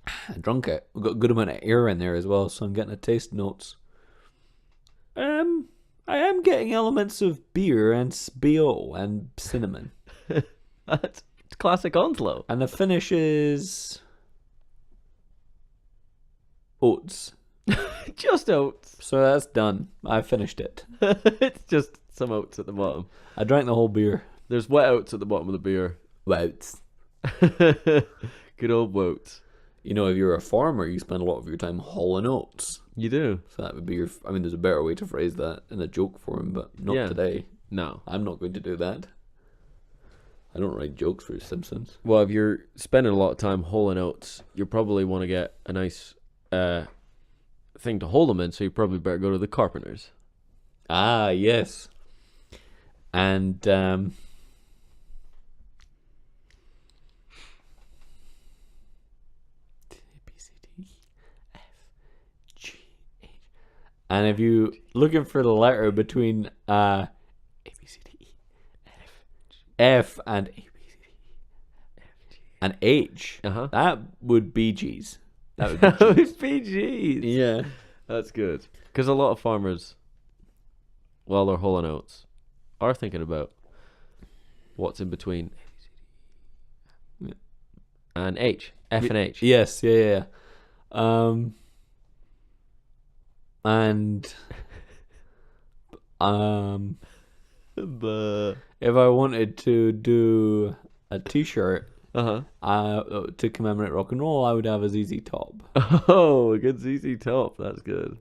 I drunk it. We've got a good amount of air in there as well, so I'm getting a taste notes. I am getting elements of beer and BO and cinnamon. That's classic Onslow. And the finish is oats. Just oats. So that's done. I finished it. It's just some oats at the bottom. I drank the whole beer. There's wet oats at the bottom of the beer. Oats. Good old oats. You know, if you're a farmer, you spend a lot of your time hauling oats. You do. So that would be your... I mean, there's a better way to phrase that in a joke form, but not today. No. I'm not going to do that. I don't write jokes for Simpsons. Well, if you're spending a lot of time hauling oats, you probably want to get a nice thing to hold them in, so you probably better go to the carpenters. Ah, yes. And and if you looking for the letter between A B C D E F and A B C D E F G and H, that would be G's. That would be G's. Yeah, that's good. Because a lot of farmers, while they're hauling oats, are thinking about what's in between and H, F and H. Yes, yeah. And if I wanted to do a T-shirt, to commemorate rock and roll, I would have a ZZ Top. Oh, a good ZZ Top. That's good.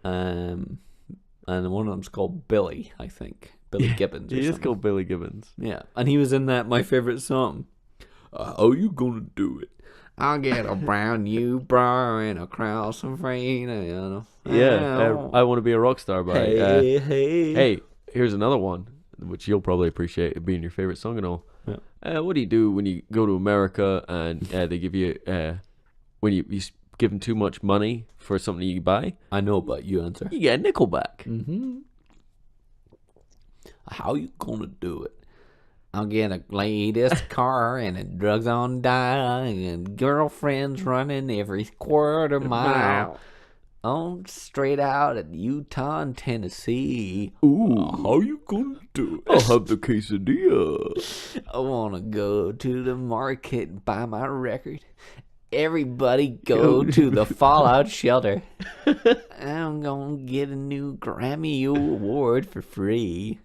And one of them's called Billy, I think. Billy Gibbons. He is called Billy Gibbons. Yeah, and he was in that My Favorite Song. How you gonna do it? I'll get a brand new bra and a cross of rain. Yeah, I Want to Be a Rock Star by... Hey, here's another one, which you'll probably appreciate, it being your favorite song and all. Yeah. What do you do when you go to America and they give you... when you give them too much money for something you buy? I know, but you answer. You get a nickel back. Mm-hmm. How you gonna do it? I'll get a latest car and a drugs on dial and girlfriends running every quarter mile. On straight out at Utah and Tennessee. Ooh, how you gonna do it? I'll have the quesadilla. I wanna go to the market and buy my record. Everybody go to the Fallout shelter. I'm gonna get a new Grammy Award for free.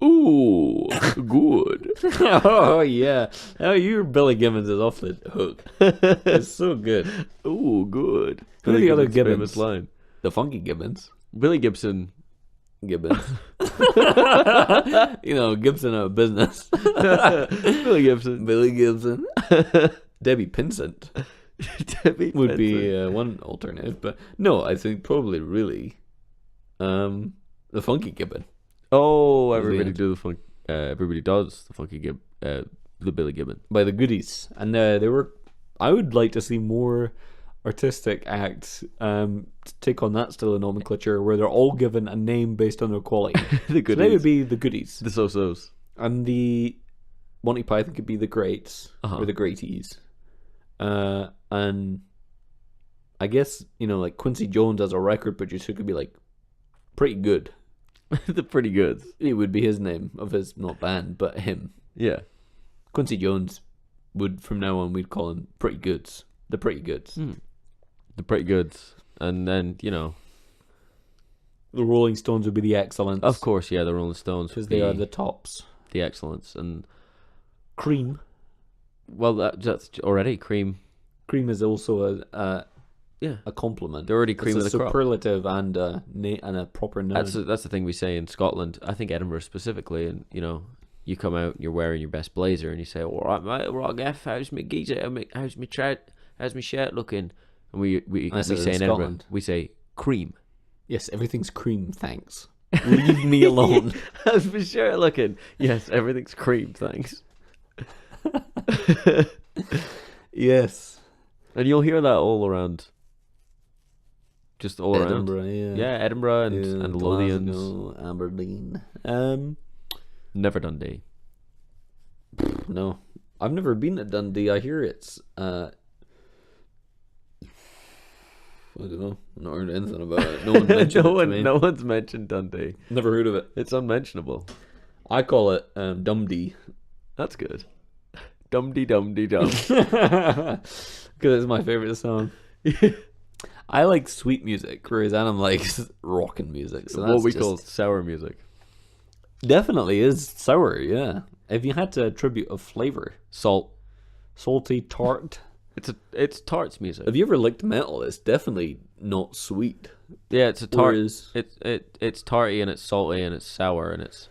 Ooh, good. Oh, yeah. Oh, your Billy Gibbons is off the hook. It's so good. Ooh, good. Who are the other Gibbons? Famous line. The Funky Gibbons. Billy Gibson. Gibbons. Gibson out of business. Billy Gibson. Billy Gibson. Debbie Pinsent. Debbie would be one alternative, but no, I think probably really the Funky Gibbon. Oh, everybody does the Funky Gibbon, the Billy Gibbon by the Goodies, and they were. I would like to see more artistic acts to take on that style of nomenclature, where they're all given a name based on their quality. The Goodies. So they would be the Goodies, the So-Sos, and the Monty Python could be the Greats or the Greaties. And I guess, like Quincy Jones as a record producer could be like Pretty Good. The Pretty Goods. It would be his name of his, not band, but him. Yeah. Quincy Jones would, from now on, we'd call him Pretty Goods. The Pretty Goods. The Pretty Goods. And then, the Rolling Stones would be the Excellents. Of course, yeah, the Rolling Stones. Because they are the tops. The Excellents. And Cream. Well, that's already Cream. Cream is also a compliment. They're already cream of the crop. Superlative and a proper noun. That's the thing we say in Scotland. I think Edinburgh specifically, and you come out and you're wearing your best blazer and you say, "All right, mate, all right, Gaff, how's my geezer? How's my trout? How's my shirt looking?" And we say in Edinburgh, we say cream. Yes, everything's cream, thanks. Leave me alone. How's my shirt looking? Yes, everything's cream, thanks. Yes. And you'll hear that all around. Just all Edinburgh, around. Yeah, Edinburgh and Lothians. Glasgow, Aberdeen. Never Dundee. No. I've never been to Dundee. I hear it's I don't know. I've not heard anything about it. No one's mentioned it to me. No one's mentioned Dundee. Never heard of it. It's unmentionable. I call it Dumdee. That's good. Dumdy Dumdy Dum. Because it's my favourite song. I like sweet music, whereas Adam likes rockin' music. So what we call sour music. Definitely is sour, yeah. If you had to attribute a flavour. Salty, tart. It's tarts music. Have you ever licked metal? It's definitely not sweet. Yeah, it's a tart. It's tarty and it's salty and it's sour and it's...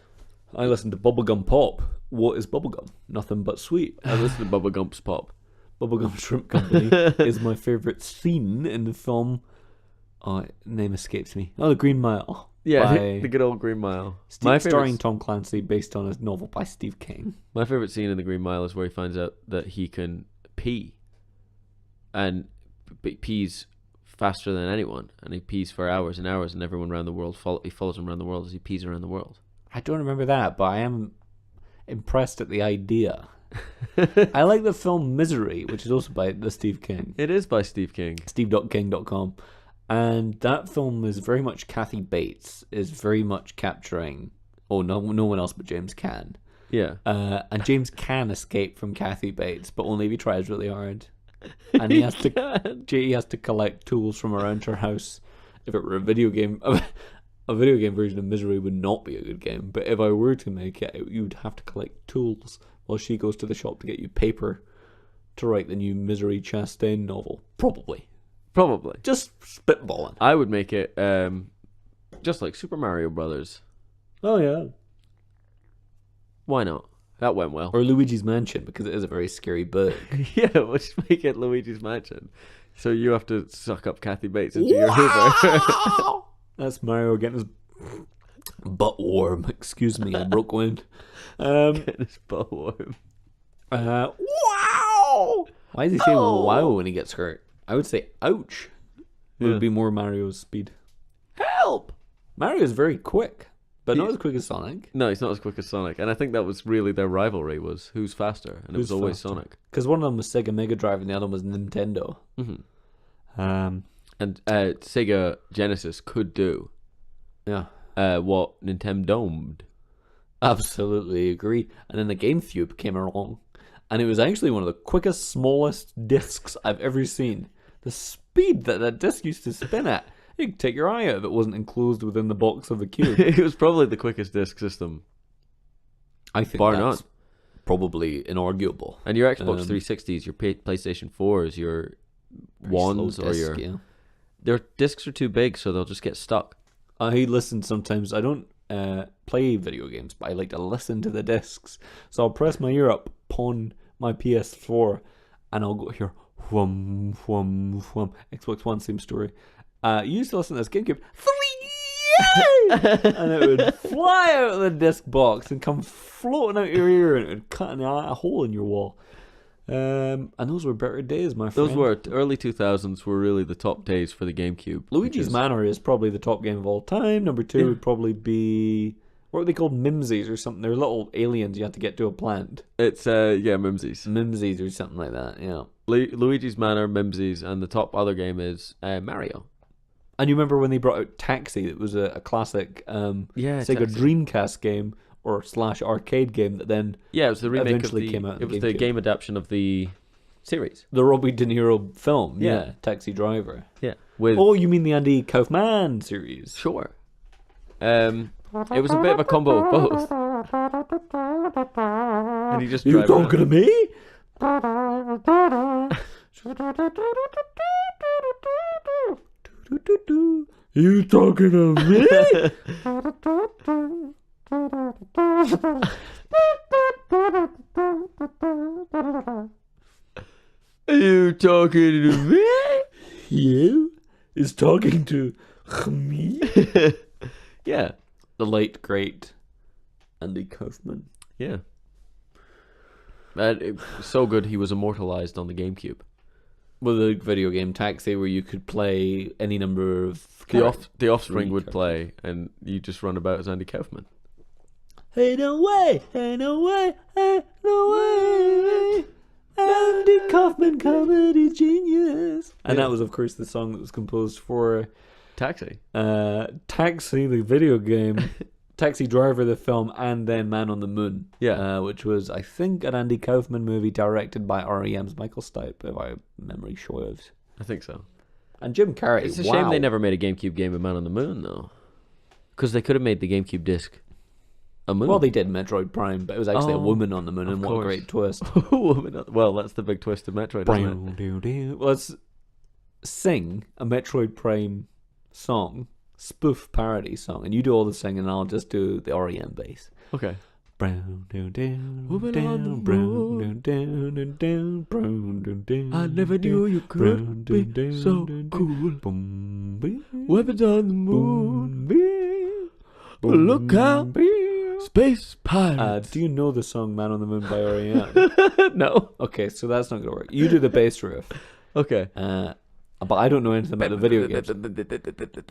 I listen to Bubblegum Pop. What is bubblegum? Nothing but sweet. I listen to Bubblegum's Pop. Bubblegum Shrimp Company is my favourite scene in the film. Oh, name escapes me. Oh, The Green Mile. Yeah, the good old Green Mile. Starring Tom Clancy, based on a novel by Steve King. My favourite scene in The Green Mile is where he finds out that he can pee. And pees faster than anyone. And he pees for hours and hours, and everyone around the world, he follows him around the world as he pees around the world. I don't remember that, but I am impressed at the idea. I like the film Misery, which is also by the Steve King. It is by Steve King. Steve.king.com. And that film is very much Kathy Bates, is very much capturing... Oh, no one else but James Caan. Yeah. And James can escape from Kathy Bates, but only if he tries really hard. And he has to collect tools from around her house. If it were a video game... A video game version of Misery would not be a good game, but if I were to make it, you'd have to collect tools while she goes to the shop to get you paper to write the new Misery Chastain novel. Probably. Just spitballing. I would make it just like Super Mario Brothers. Oh, yeah. Why not? That went well. Or Luigi's Mansion, because it is a very scary book. Yeah, we'll just make it Luigi's Mansion. So you have to suck up Kathy Bates into your Hoover. That's Mario getting his butt warm. Excuse me, I broke wind. Getting his butt warm. Wow! Why is he saying wow when he gets hurt? I would say ouch. It would be more Mario's speed. Help! Mario's very quick, but not as quick as Sonic. No, he's not as quick as Sonic. And I think that was really their rivalry, was who's faster. And it was always Sonic. Because one of them was Sega Mega Drive and the other one was Nintendo. Mm-hmm. And Sega Genesis could do what Nintendo domed. Absolutely agree. And then the GameCube came along, and it was actually one of the quickest, smallest discs I've ever seen. The speed that disc used to spin at, you could take your eye out if it wasn't enclosed within the box of the cube. It was probably the quickest disc system. I think bar that's none. Probably inarguable. And your Xbox 360s, your PlayStation 4s, your ones, or your... Yeah. Their discs are too big, so they'll just get stuck. I listen sometimes. I don't play video games, but I like to listen to the discs. So I'll press my ear up upon my PS4, and I'll go hear whum whum whum. Xbox One, same story. You used to listen to this GameCube, and it would fly out of the disc box and come floating out your ear, and it would cut a hole in your wall. And those were better days, my friend. Those were early 2000s were really the top days for the GameCube. Luigi's Manor is probably the top game of all time. Number 2 would probably be, what were they called? Mimsies or something. They're little aliens you have to get to a plant. It's Mimsies. Mimsies or something like that. Yeah. Luigi's Manor, Mimsies, and the top other game is Mario. And you remember when they brought out Taxi? It was a classic Sega Taxi. Dreamcast game or / arcade game that then it was the remake eventually came out. It was the game adaptation of the series. The Robbie De Niro film, Taxi Driver. Yeah. You mean the Andy Kaufman series? Sure. It was a bit of a combo of both. And he just You talking to me? You talking to me? Are you talking to me? You is talking to me? Yeah. The late, great Andy Kaufman. Yeah. And it was so good he was immortalized on the GameCube. With a video game Taxi where you could play any number of... The Offspring would play and you just run about as Andy Kaufman. Hey, no way! Hey, no way! Hey, no way! Andy Kaufman, comedy genius! And that was, of course, the song that was composed for... Taxi. Taxi, the video game, Taxi Driver, the film, and then Man on the Moon. Yeah. Which was, I think, an Andy Kaufman movie directed by R.E.M's Michael Stipe, if my memory shows. I think so. And Jim Carrey. It's a shame they never made a GameCube game of Man on the Moon, though. Because they could have made the GameCube disc a moon. Well, they did Metroid Prime, but it was actually a woman on the moon, and what a great twist. Well, that's the big twist of Metroid, isn't it? Let's sing a Metroid Prime song, spoof parody song, and you do all the singing and I'll just do the REM bass. Okay. Brown down down Woman on the down brown moon. down down down brown down down. I never knew you could be so cool. Boom, boom, Weapons on the moon. boom, But look out, boom. space pirates. Do you know the song "Man on the Moon" by REM? No. Okay, so that's not gonna work. You do the bass riff. Okay. But I don't know anything about the video games.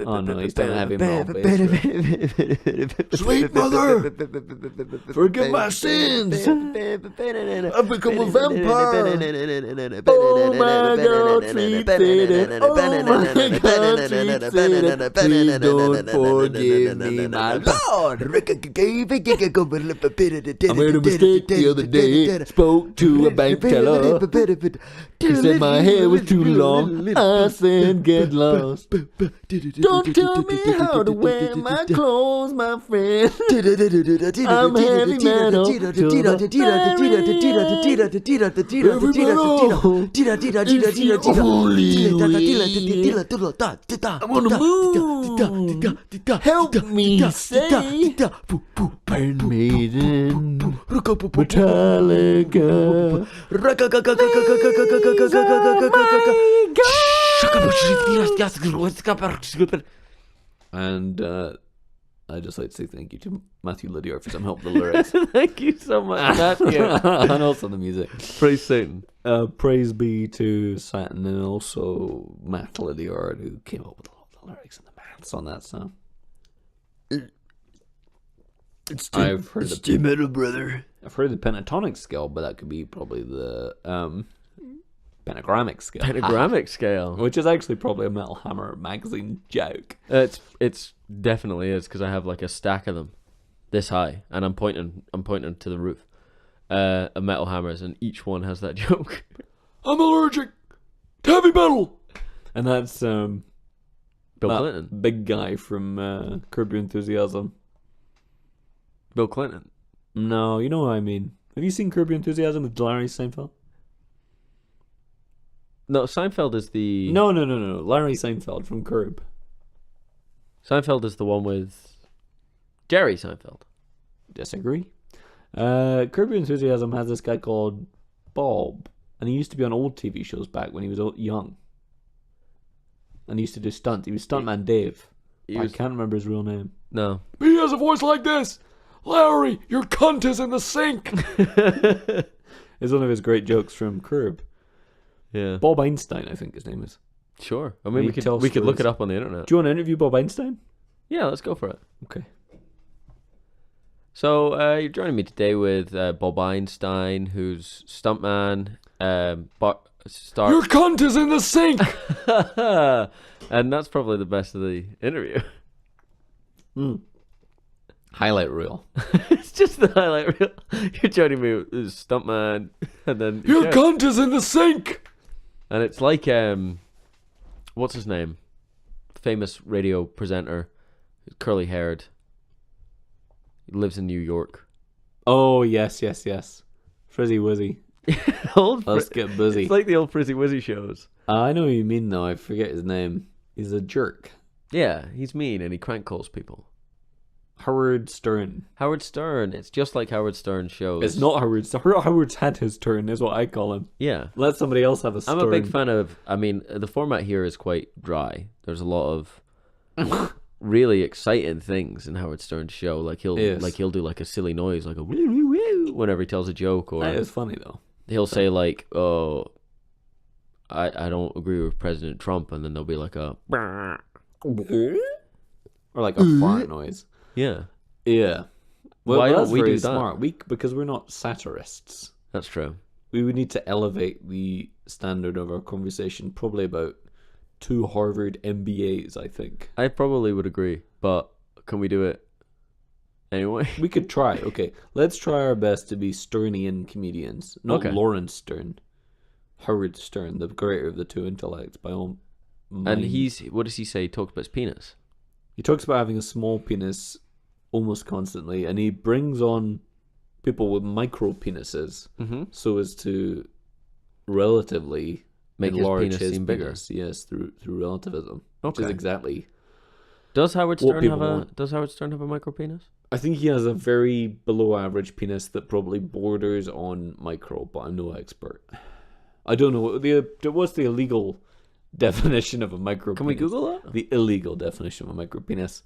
Oh no, he's done a heavy metal bass riff. Sweet mother, forgive my sins. I've become a vampire. Oh my God, sweet Satan. Oh my God, sweet Satan. Please don't forgive me, my Lord. I made a mistake the other day. Spoke to a bank teller. He said my hair was too long. I said get lost. Don't tell me how to wear my clothes, my friend. I'm heavy metal. I'm on the moon. Help me say Iron Maiden, Metallica. And I'd just like to say thank you to Matthew Lydiard for some help with the lyrics. Thank you so much, Matthew. And also the music. Praise Satan. Praise be to Saturn and also Matt Lydiard, who came up with all the lyrics and the maths on that song. I've heard the metal, brother. I've heard the pentatonic scale, but that could be probably the pentagrammic scale. Pentagrammic scale, which is actually probably a Metal Hammer magazine joke. It's definitely is, because I have like a stack of them this high, and I'm pointing to the roof of Metal Hammers, and each one has that joke. I'm allergic to heavy metal, and that's Bill Clinton, big guy from Curb Your Enthusiasm. Bill Clinton. No, you know what I mean. Have you seen Curb Your Enthusiasm with Larry Seinfeld? No, Seinfeld is the... No. Larry Seinfeld from Curb. Seinfeld is the one with Jerry Seinfeld. Disagree. Curb Your Enthusiasm has this guy called Bob, and he used to be on old TV shows back when he was young. And he used to do stunts. He was Stuntman Dave. I can't remember his real name. No. He has a voice like this. Larry, your cunt is in the sink. It's one of his great jokes from Curb. Yeah. Bob Einstein, I think his name is. Sure. I mean, we could look it up on the internet. Do you want to interview Bob Einstein? Yeah, let's go for it. Okay. So you're joining me today with Bob Einstein, who's stuntman. Your cunt is in the sink. And that's probably the best of the interview. Highlight reel. It's just the highlight reel. You're joining me with stuntman, and then your cunt is in the sink. And it's like what's his name? Famous radio presenter, curly haired. He lives in New York. Oh yes. Frizzy Wizzy. Let's get busy. It's like the old Frizzy Wizzy shows. I know what you mean though. I forget his name. He's a jerk. Yeah, he's mean and he crank calls people. Howard Stern. Howard Stern. It's just like Howard Stern shows. It's not Howard Stern. Howard's had his turn, is what I call him. Yeah. Let somebody else have a Stern. I'm a big fan of, I mean, the format here is quite dry. There's a lot of really exciting things in Howard Stern's show. Like he'll do like a silly noise, like a woo woo woo, whenever he tells a joke. Or that is funny though. He'll say like, "Oh, I don't agree with President Trump," and then there'll be like a or like a fart noise. Yeah. Well, why that's don't we very do that? Smart. Because we're not satirists. That's true. We would need to elevate the standard of our conversation, probably about 2 Harvard MBAs, I think. I probably would agree, but can we do it anyway? We could try. Okay, let's try our best to be Sternian comedians, not Lawrence Stern. Howard Stern, the greater of the two intellects, by all mind. And what does he say? He talks about his penis. He talks about having a small penis almost constantly, and he brings on people with micro penises so as to relatively make enlarge his penis seem bigger. Yes, through relativism, which is exactly. Does Howard Stern have a micro penis? I think he has a very below average penis that probably borders on micro, but I'm no expert. I don't know what's the illegal definition of a micro. Can we Google that? The illegal definition of a micro penis.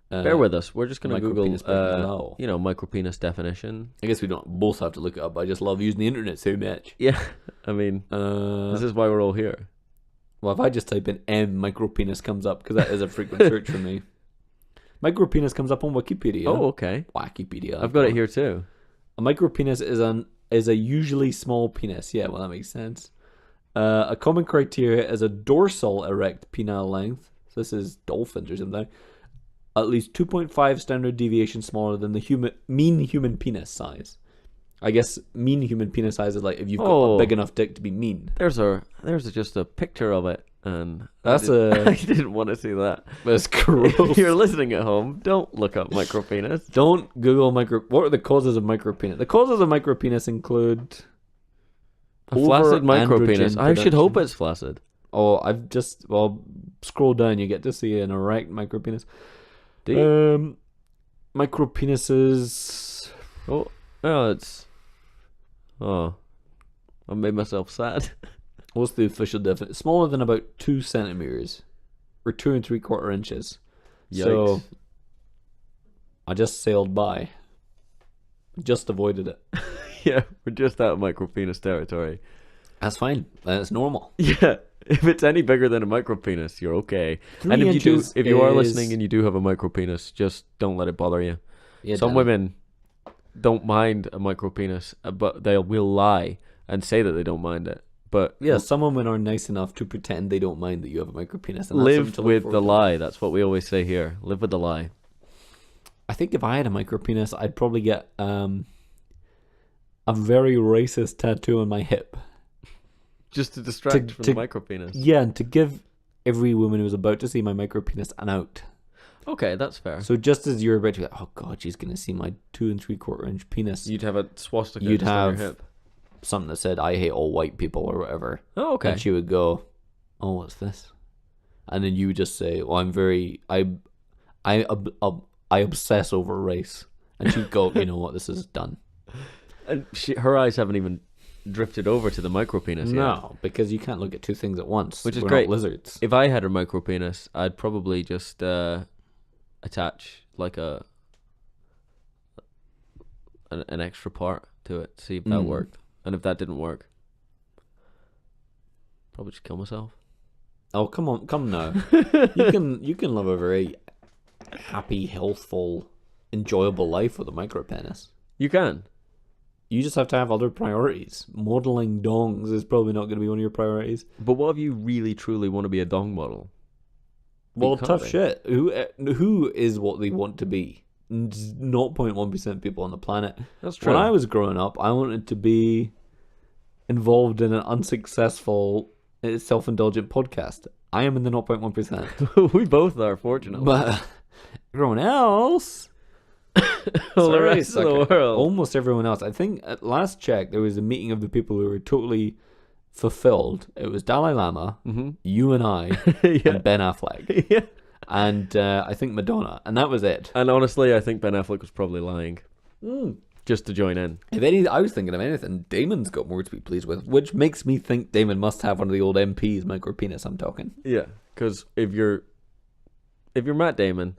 Bear with us. We're just going to Google, micropenis micro penis definition. I guess we don't both have to look it up. I just love using the internet so much. Yeah, I mean, this is why we're all here. Well, if I just type in M, micro penis comes up because that is a frequent search for me. Micro penis comes up on Wikipedia. Oh, okay. Wikipedia. I've got it here too. A micro penis is a usually small penis. Yeah, well, that makes sense. A common criteria is a dorsal erect penile length. So this is dolphins or something. At least 2.5 standard deviation smaller than the mean human penis size. I guess mean human penis size is like if you've got a big enough dick to be mean. There's just a picture of it, and I didn't want to see that. That's gross. If you're listening at home, don't look up micropenis. Don't Google What are the causes of micropenis? The causes of micropenis include a flaccid micropenis. I should hope it's flaccid. Oh, scroll down. You get to see an erect micropenis. Micropenises. I made myself sad. What's the official definition? Smaller than about 2 centimeters, or 2 3/4 inches. Yikes. So I just sailed by. Just avoided it. Yeah, we're just out of micropenis territory. That's fine. That's normal. Yeah. If it's any bigger than a micropenis, you're okay. And if you are listening and you do have a micropenis, just don't let it bother you. Yeah, some women don't mind a micropenis, but they will lie and say that they don't mind it. But yeah, some women are nice enough to pretend they don't mind that you have a micropenis. And live with the lie. That's what we always say here. Live with the lie. I think if I had a micropenis, I'd probably get a very racist tattoo on my hip. Just to distract from the micropenis. Yeah, and to give every woman who's about to see my micropenis an out. Okay, that's fair. So just as you're about to go, oh God, she's going to see my 2 3/4 inch penis. You'd have a swastika You'd just have on your hip. Something that said, I hate all white people or whatever. Oh, okay. And she would go, oh, what's this? And then you would just say, well, I obsess over race. And she'd go, you know what, this is done. And her eyes haven't even drifted over to the micro penis yet. No, because you can't look at two things at once. Which is We're great. not lizards. If I had a micro penis, I'd probably just attach like an extra part to it, see if that worked. And if that didn't work, probably just kill myself. Oh, come now. You can live a very happy, healthful, enjoyable life with a micro penis. You can. You just have to have other priorities. Modeling dongs is probably not going to be one of your priorities. But what if you really truly want to be a dong model? Well, tough shit. Who is what they want to be? 0.1% people on the planet. That's true. When I was growing up, I wanted to be involved in an unsuccessful, self-indulgent podcast. I am in the 0.1%. We both are, fortunately. But everyone else... Well, the rest of the world. Almost everyone else. I think at last check, there was a meeting of the people who were totally fulfilled. It was Dalai Lama, you and I, and Ben Affleck. Yeah. And I think Madonna. And that was it. And honestly, I think Ben Affleck was probably lying. Just to join in. I was thinking of anything, Damon's got more to be pleased with, which makes me think Damon must have one of the old MPs micro penis I'm talking. Yeah, because if you're Matt Damon,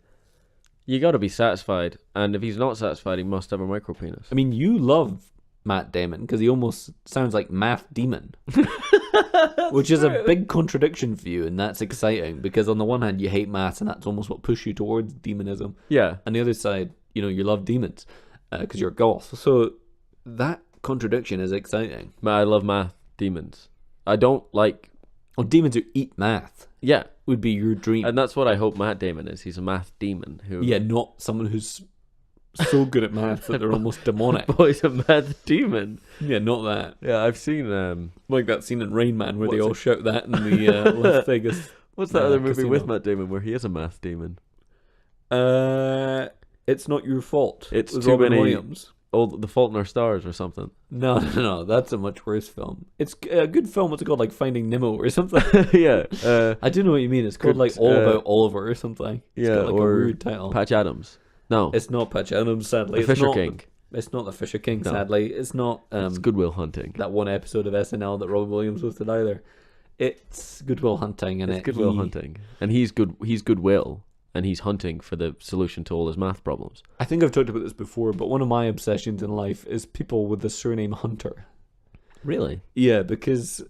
you got to be satisfied, and if he's not satisfied, he must have a micro penis. I mean, you love Matt Damon because he almost sounds like Math Demon, which is a big contradiction for you, and that's exciting because on the one hand you hate math, and that's almost what pushed you towards demonism. Yeah. On the other side, you know, you love demons because you're goth. So that contradiction is exciting. I love math demons. I don't like... Oh, demons who eat math. Yeah. Would be your dream. And that's what I hope Matt Damon is. He's a math demon. Yeah, not someone who's so good at math that they're almost demonic. Boy, he's a math demon. Yeah, not that. Yeah, I've seen... like that scene in Rain Man where they all shout that in the Las Vegas... What's that other movie casino. with Matt Damon where he is a math demon? It's Not Your Fault. It's with too Robin many... Williams. Oh, The Fault in Our Stars or something. No, that's a much worse film. It's a good film. What's it called? Like Finding Nemo or something. Yeah. I do know what you mean. It's called like All About Oliver or something. It's got like or a weird title. Patch Adams. No. It's not Patch Adams, sadly. The Fisher King. It's not The Fisher King, sadly. It's not it's Good Will Hunting. that one episode of SNL that Robin Williams hosted either. It's Good Will Hunting, and it's Good Will Hunting. And he's Goodwill. And he's hunting for the solution to all his math problems. I think I've talked about this before, but one of my obsessions in life is people with the surname Hunter. Really? Yeah, because,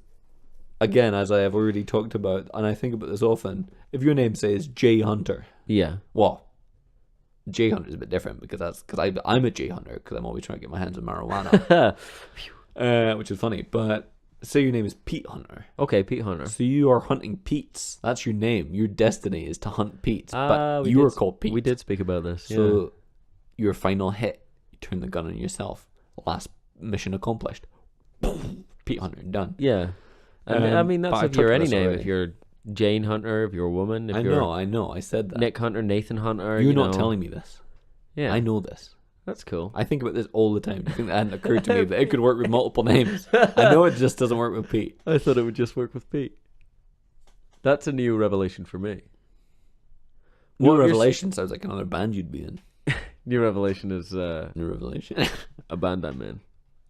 again, as I have already talked about, and I think about this often, if your name says J Hunter, yeah. Well, J Hunter is a bit different because I'm a J Hunter because I'm always trying to get my hands on marijuana, which is funny. But say your name is Pete Hunter. Okay, Pete Hunter. So you are hunting Pete's. That's your name. Your destiny is to hunt Pete's. But you are called Pete. We did speak about this. So your final hit, you turn the gun on yourself. Last mission accomplished. Pete Hunter, done. Yeah. I mean, that's if you're any name. If you're Jane Hunter, if you're a woman. If I know. I said that. Nick Hunter, Nathan Hunter. You're not telling me this. Yeah. I know this. That's cool. I think about this all the time. I think that hadn't occurred to me that it could work with multiple names. I know it just doesn't work with Pete. I thought it would just work with Pete. That's a new revelation for me. New Revelation sounds like another band you'd be in. New Revelation is New Revelation. a band I'm in.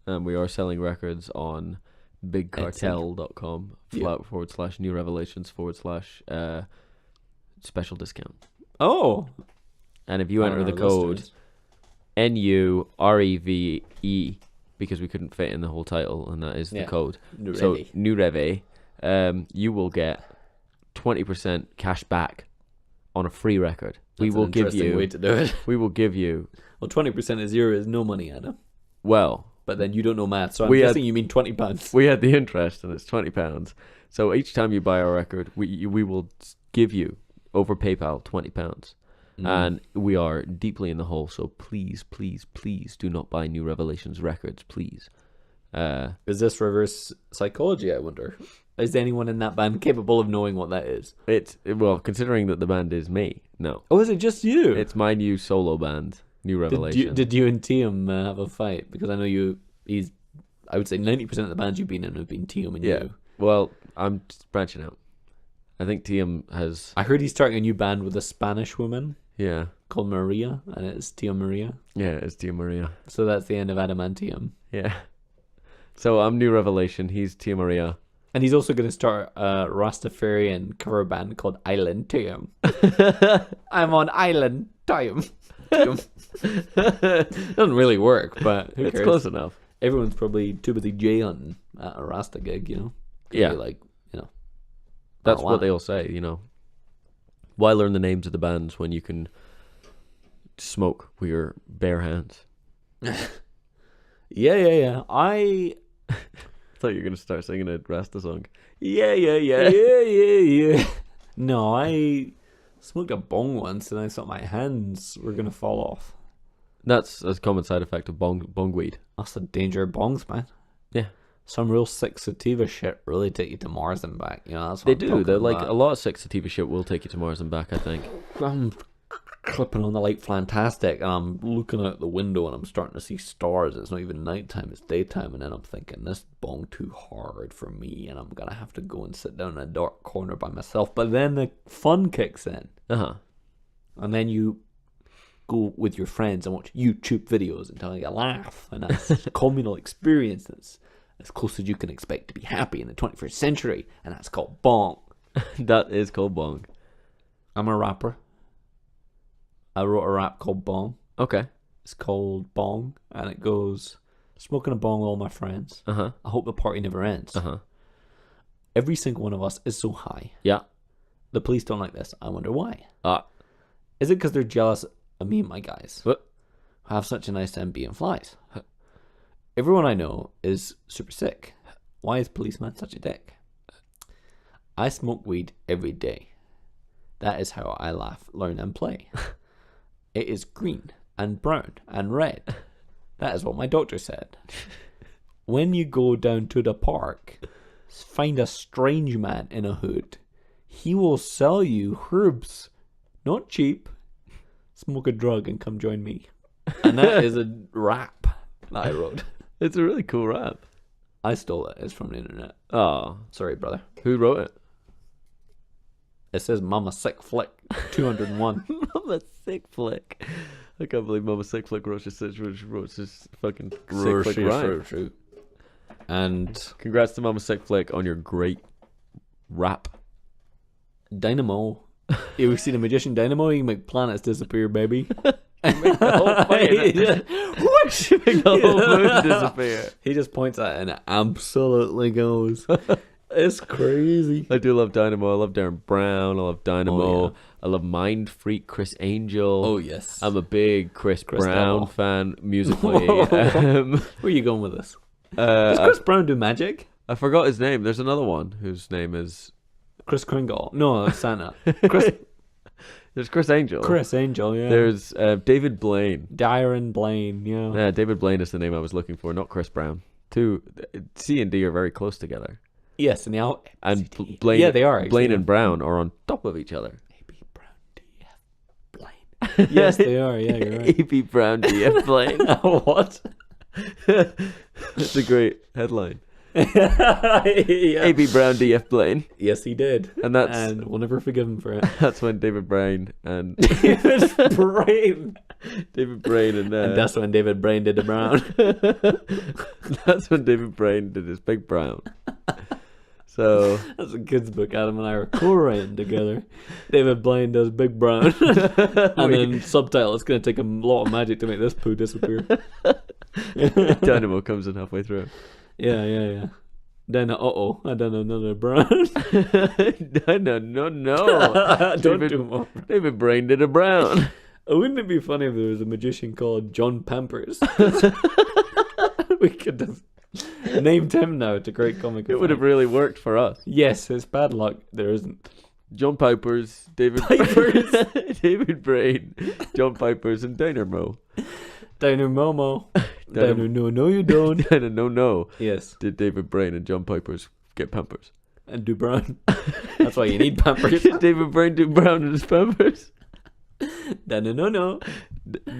And we are selling records on bigcartel.com /new revelations / special discount. Oh. And if you enter the code NUREVE, because we couldn't fit in the whole title, and that is the code. So New Reve, you will get 20% cash back on a free record. That's an interesting way to do it. We will give you. Well, 20% of zero is no money, Adam. Well, but then you don't know math, so I'm guessing you mean £20. We had the interest, and it's £20. So each time you buy our record, we will give you over PayPal £20. And we are deeply in the hole, so please, please, please do not buy New Revelations records, please. Is this reverse psychology, I wonder? Is anyone in that band capable of knowing what that is? Well, considering that the band is me, no. Oh, is it just you? It's my new solo band, New Revelation. Did you and Tiam have a fight? Because I know I would say 90% of the bands you've been in have been Tiam and you. Well, I'm just branching out. I think Tiam has... I heard he's starting a new band with a Spanish woman. Yeah. called Maria, and it's Tia Maria. Yeah, it's Tia Maria. So that's the end of Adamantium. Yeah. So I'm New Revelation. He's Tia Maria. And he's also going to start a Rastafarian cover band called Island Time. I'm on Island Time. Doesn't really work, but who cares? It's close enough. Everyone's probably too busy J hunting at a Rasta gig, you know? Yeah. Like, you know. That's what they'll say, you know. Why learn the names of the bands when you can smoke with your bare hands? Yeah. I thought you were going to start singing a Rasta song. Yeah. No, I smoked a bong once and I thought my hands were going to fall off. That's a common side effect of bong weed. That's the danger of bongs, man. Yeah. Some real sick sativa shit really take you to Mars and back. You know, that's what They I'm do. talking They're like about. a lot of sick sativa shit will take you to Mars and back, I think. I'm clipping on the light fantastic and I'm looking out the window and I'm starting to see stars. It's not even nighttime, it's daytime, and then I'm thinking this bong too hard for me and I'm gonna have to go and sit down in a dark corner by myself. But then the fun kicks in. And then you go with your friends and watch YouTube videos until you laugh, and that's a communal experience that's as close as you can expect to be happy in the 21st century, and that's called bong. That is called bong. I'm a rapper. I wrote a rap called Bong. Okay. It's called Bong, and it goes, smoking a bong with all my friends. I hope the party never ends. Every single one of us is so high. Yeah. The police don't like this. I wonder why. Is it because they're jealous of me and my guys? What? Who have such a nice time being flies? Everyone I know is super sick. Why is policeman such a dick? I smoke weed every day. That is how I laugh, learn, and play. It is green and brown and red. That is what my doctor said. When you go down to the park, find a strange man in a hood. He will sell you herbs, not cheap. Smoke a drug and come join me. And that is a rap that I wrote. It's a really cool rap. I stole it. It's from the internet. Oh. Sorry, brother. Who wrote it? It says Mama Sick Flick 201. Mama Sick Flick. I can't believe Mama Sick Flick wrote this fucking sick flick rhyme. And congrats to Mama Sick Flick on your great rap. Dynamo. You ever seen a magician Dynamo? He can make planets disappear, baby. Make the whole planet. Whoosh! Make the whole moon disappear. He just points at it and it absolutely goes. It's crazy. I do love Dynamo. I love Darren Brown. I love Dynamo. Oh, yeah. I love Mind Freak, Chris Angel. Oh, yes. I'm a big Chris Brown Devil. fan musically. Where are you going with this? Does Chris Brown do magic? I forgot his name. There's another one whose name is Chris Kringle. No, that's Santa. Chris. There's Chris Angel. Chris Angel, yeah. There's David Blaine. Darren Blaine, yeah. Yeah, David Blaine is the name I was looking for, not Chris Brown. C and D are very close together. Yes, and Blaine. Yeah, they are. Actually, Blaine and Brown are on top of each other. A.B. Brown, D.F. Blaine. Yes, they are. Yeah, you're right. A.B. Brown, D.F. Blaine. What? That's a great headline. Yeah. A.B. Brown, D.F. Blaine. Yes, he did. And we'll never forgive him for it. That's when David Brain and David Brain. David Brain and that's when David Brain did the brown. That's when David Brain did his Big Brown. So that's a kid's book. Adam and I are co-writing together. David Blaine does Big Brown, and then subtitle. It's going to take a lot of magic to make this poo disappear. Dynamo comes in halfway through. Yeah. Then I done another brown. No. Don't do more. David Brain did a brown. Wouldn't it be funny if there was a magician called John Pampers? We could have named him now. It's a great comic. It would have really worked for us. Yes, it's bad luck. There isn't. John Pipers, David Pipers, David Brain, John Pipers, and Dynamo. Diner Momo. Diner no, you don't. Diner no. Yes. Did David Brain and John Pipers get Pampers? And do brown. That's why you need Pampers. Did David Brain do brown in his Pampers? Diner no.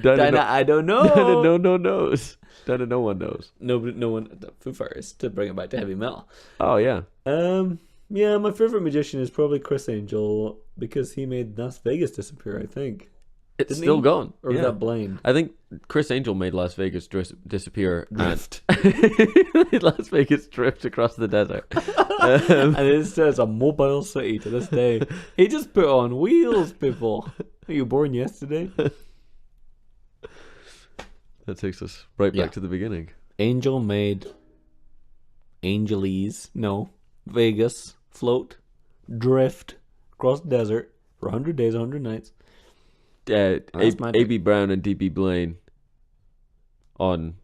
Diner I don't know. Diner no knows. Diner no one knows. No one. Foo Fighters, to bring it back to heavy metal. Oh yeah. Yeah, my favorite magician is probably Chris Angel because he made Las Vegas disappear, I think. It's still gone. Or was that blind? I think Chris Angel made Las Vegas disappear. Drift. And Las Vegas drift across the desert. And it says a mobile city to this day. He just put on wheels, people. Are you born yesterday? That takes us right back to the beginning. Angel made Vegas float, drift across the desert for 100 days, 100 nights. A.B. Brown and D.B. Blaine on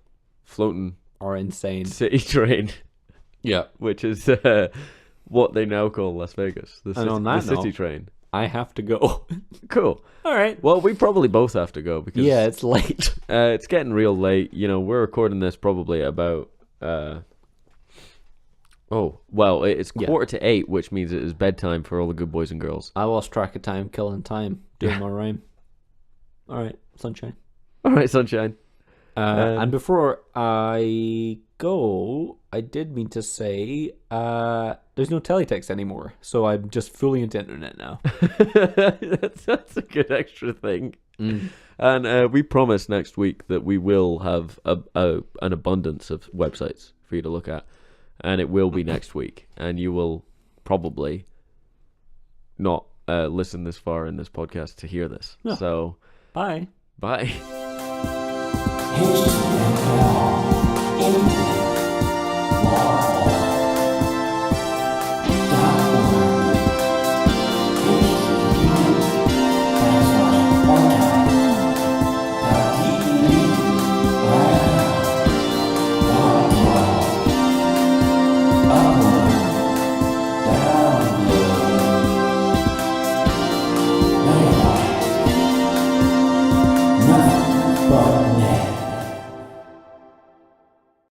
floating are insane city train. Yeah, which is what they now call Las Vegas. The city train. I have to go. Cool. All right. Well, we probably both have to go because it's late. It's getting real late. You know, we're recording this probably about. It's 7:45, which means it is bedtime for all the good boys and girls. I lost track of time, killing time, doing my rhyme. All right, sunshine. And before I go, I did mean to say there's no teletext anymore, so I'm just fully into internet now. that's a good extra thing. And we promise next week that we will have an abundance of websites for you to look at, and it will be next week, and you will probably not listen this far in this podcast to hear this. No. So bye. Bye.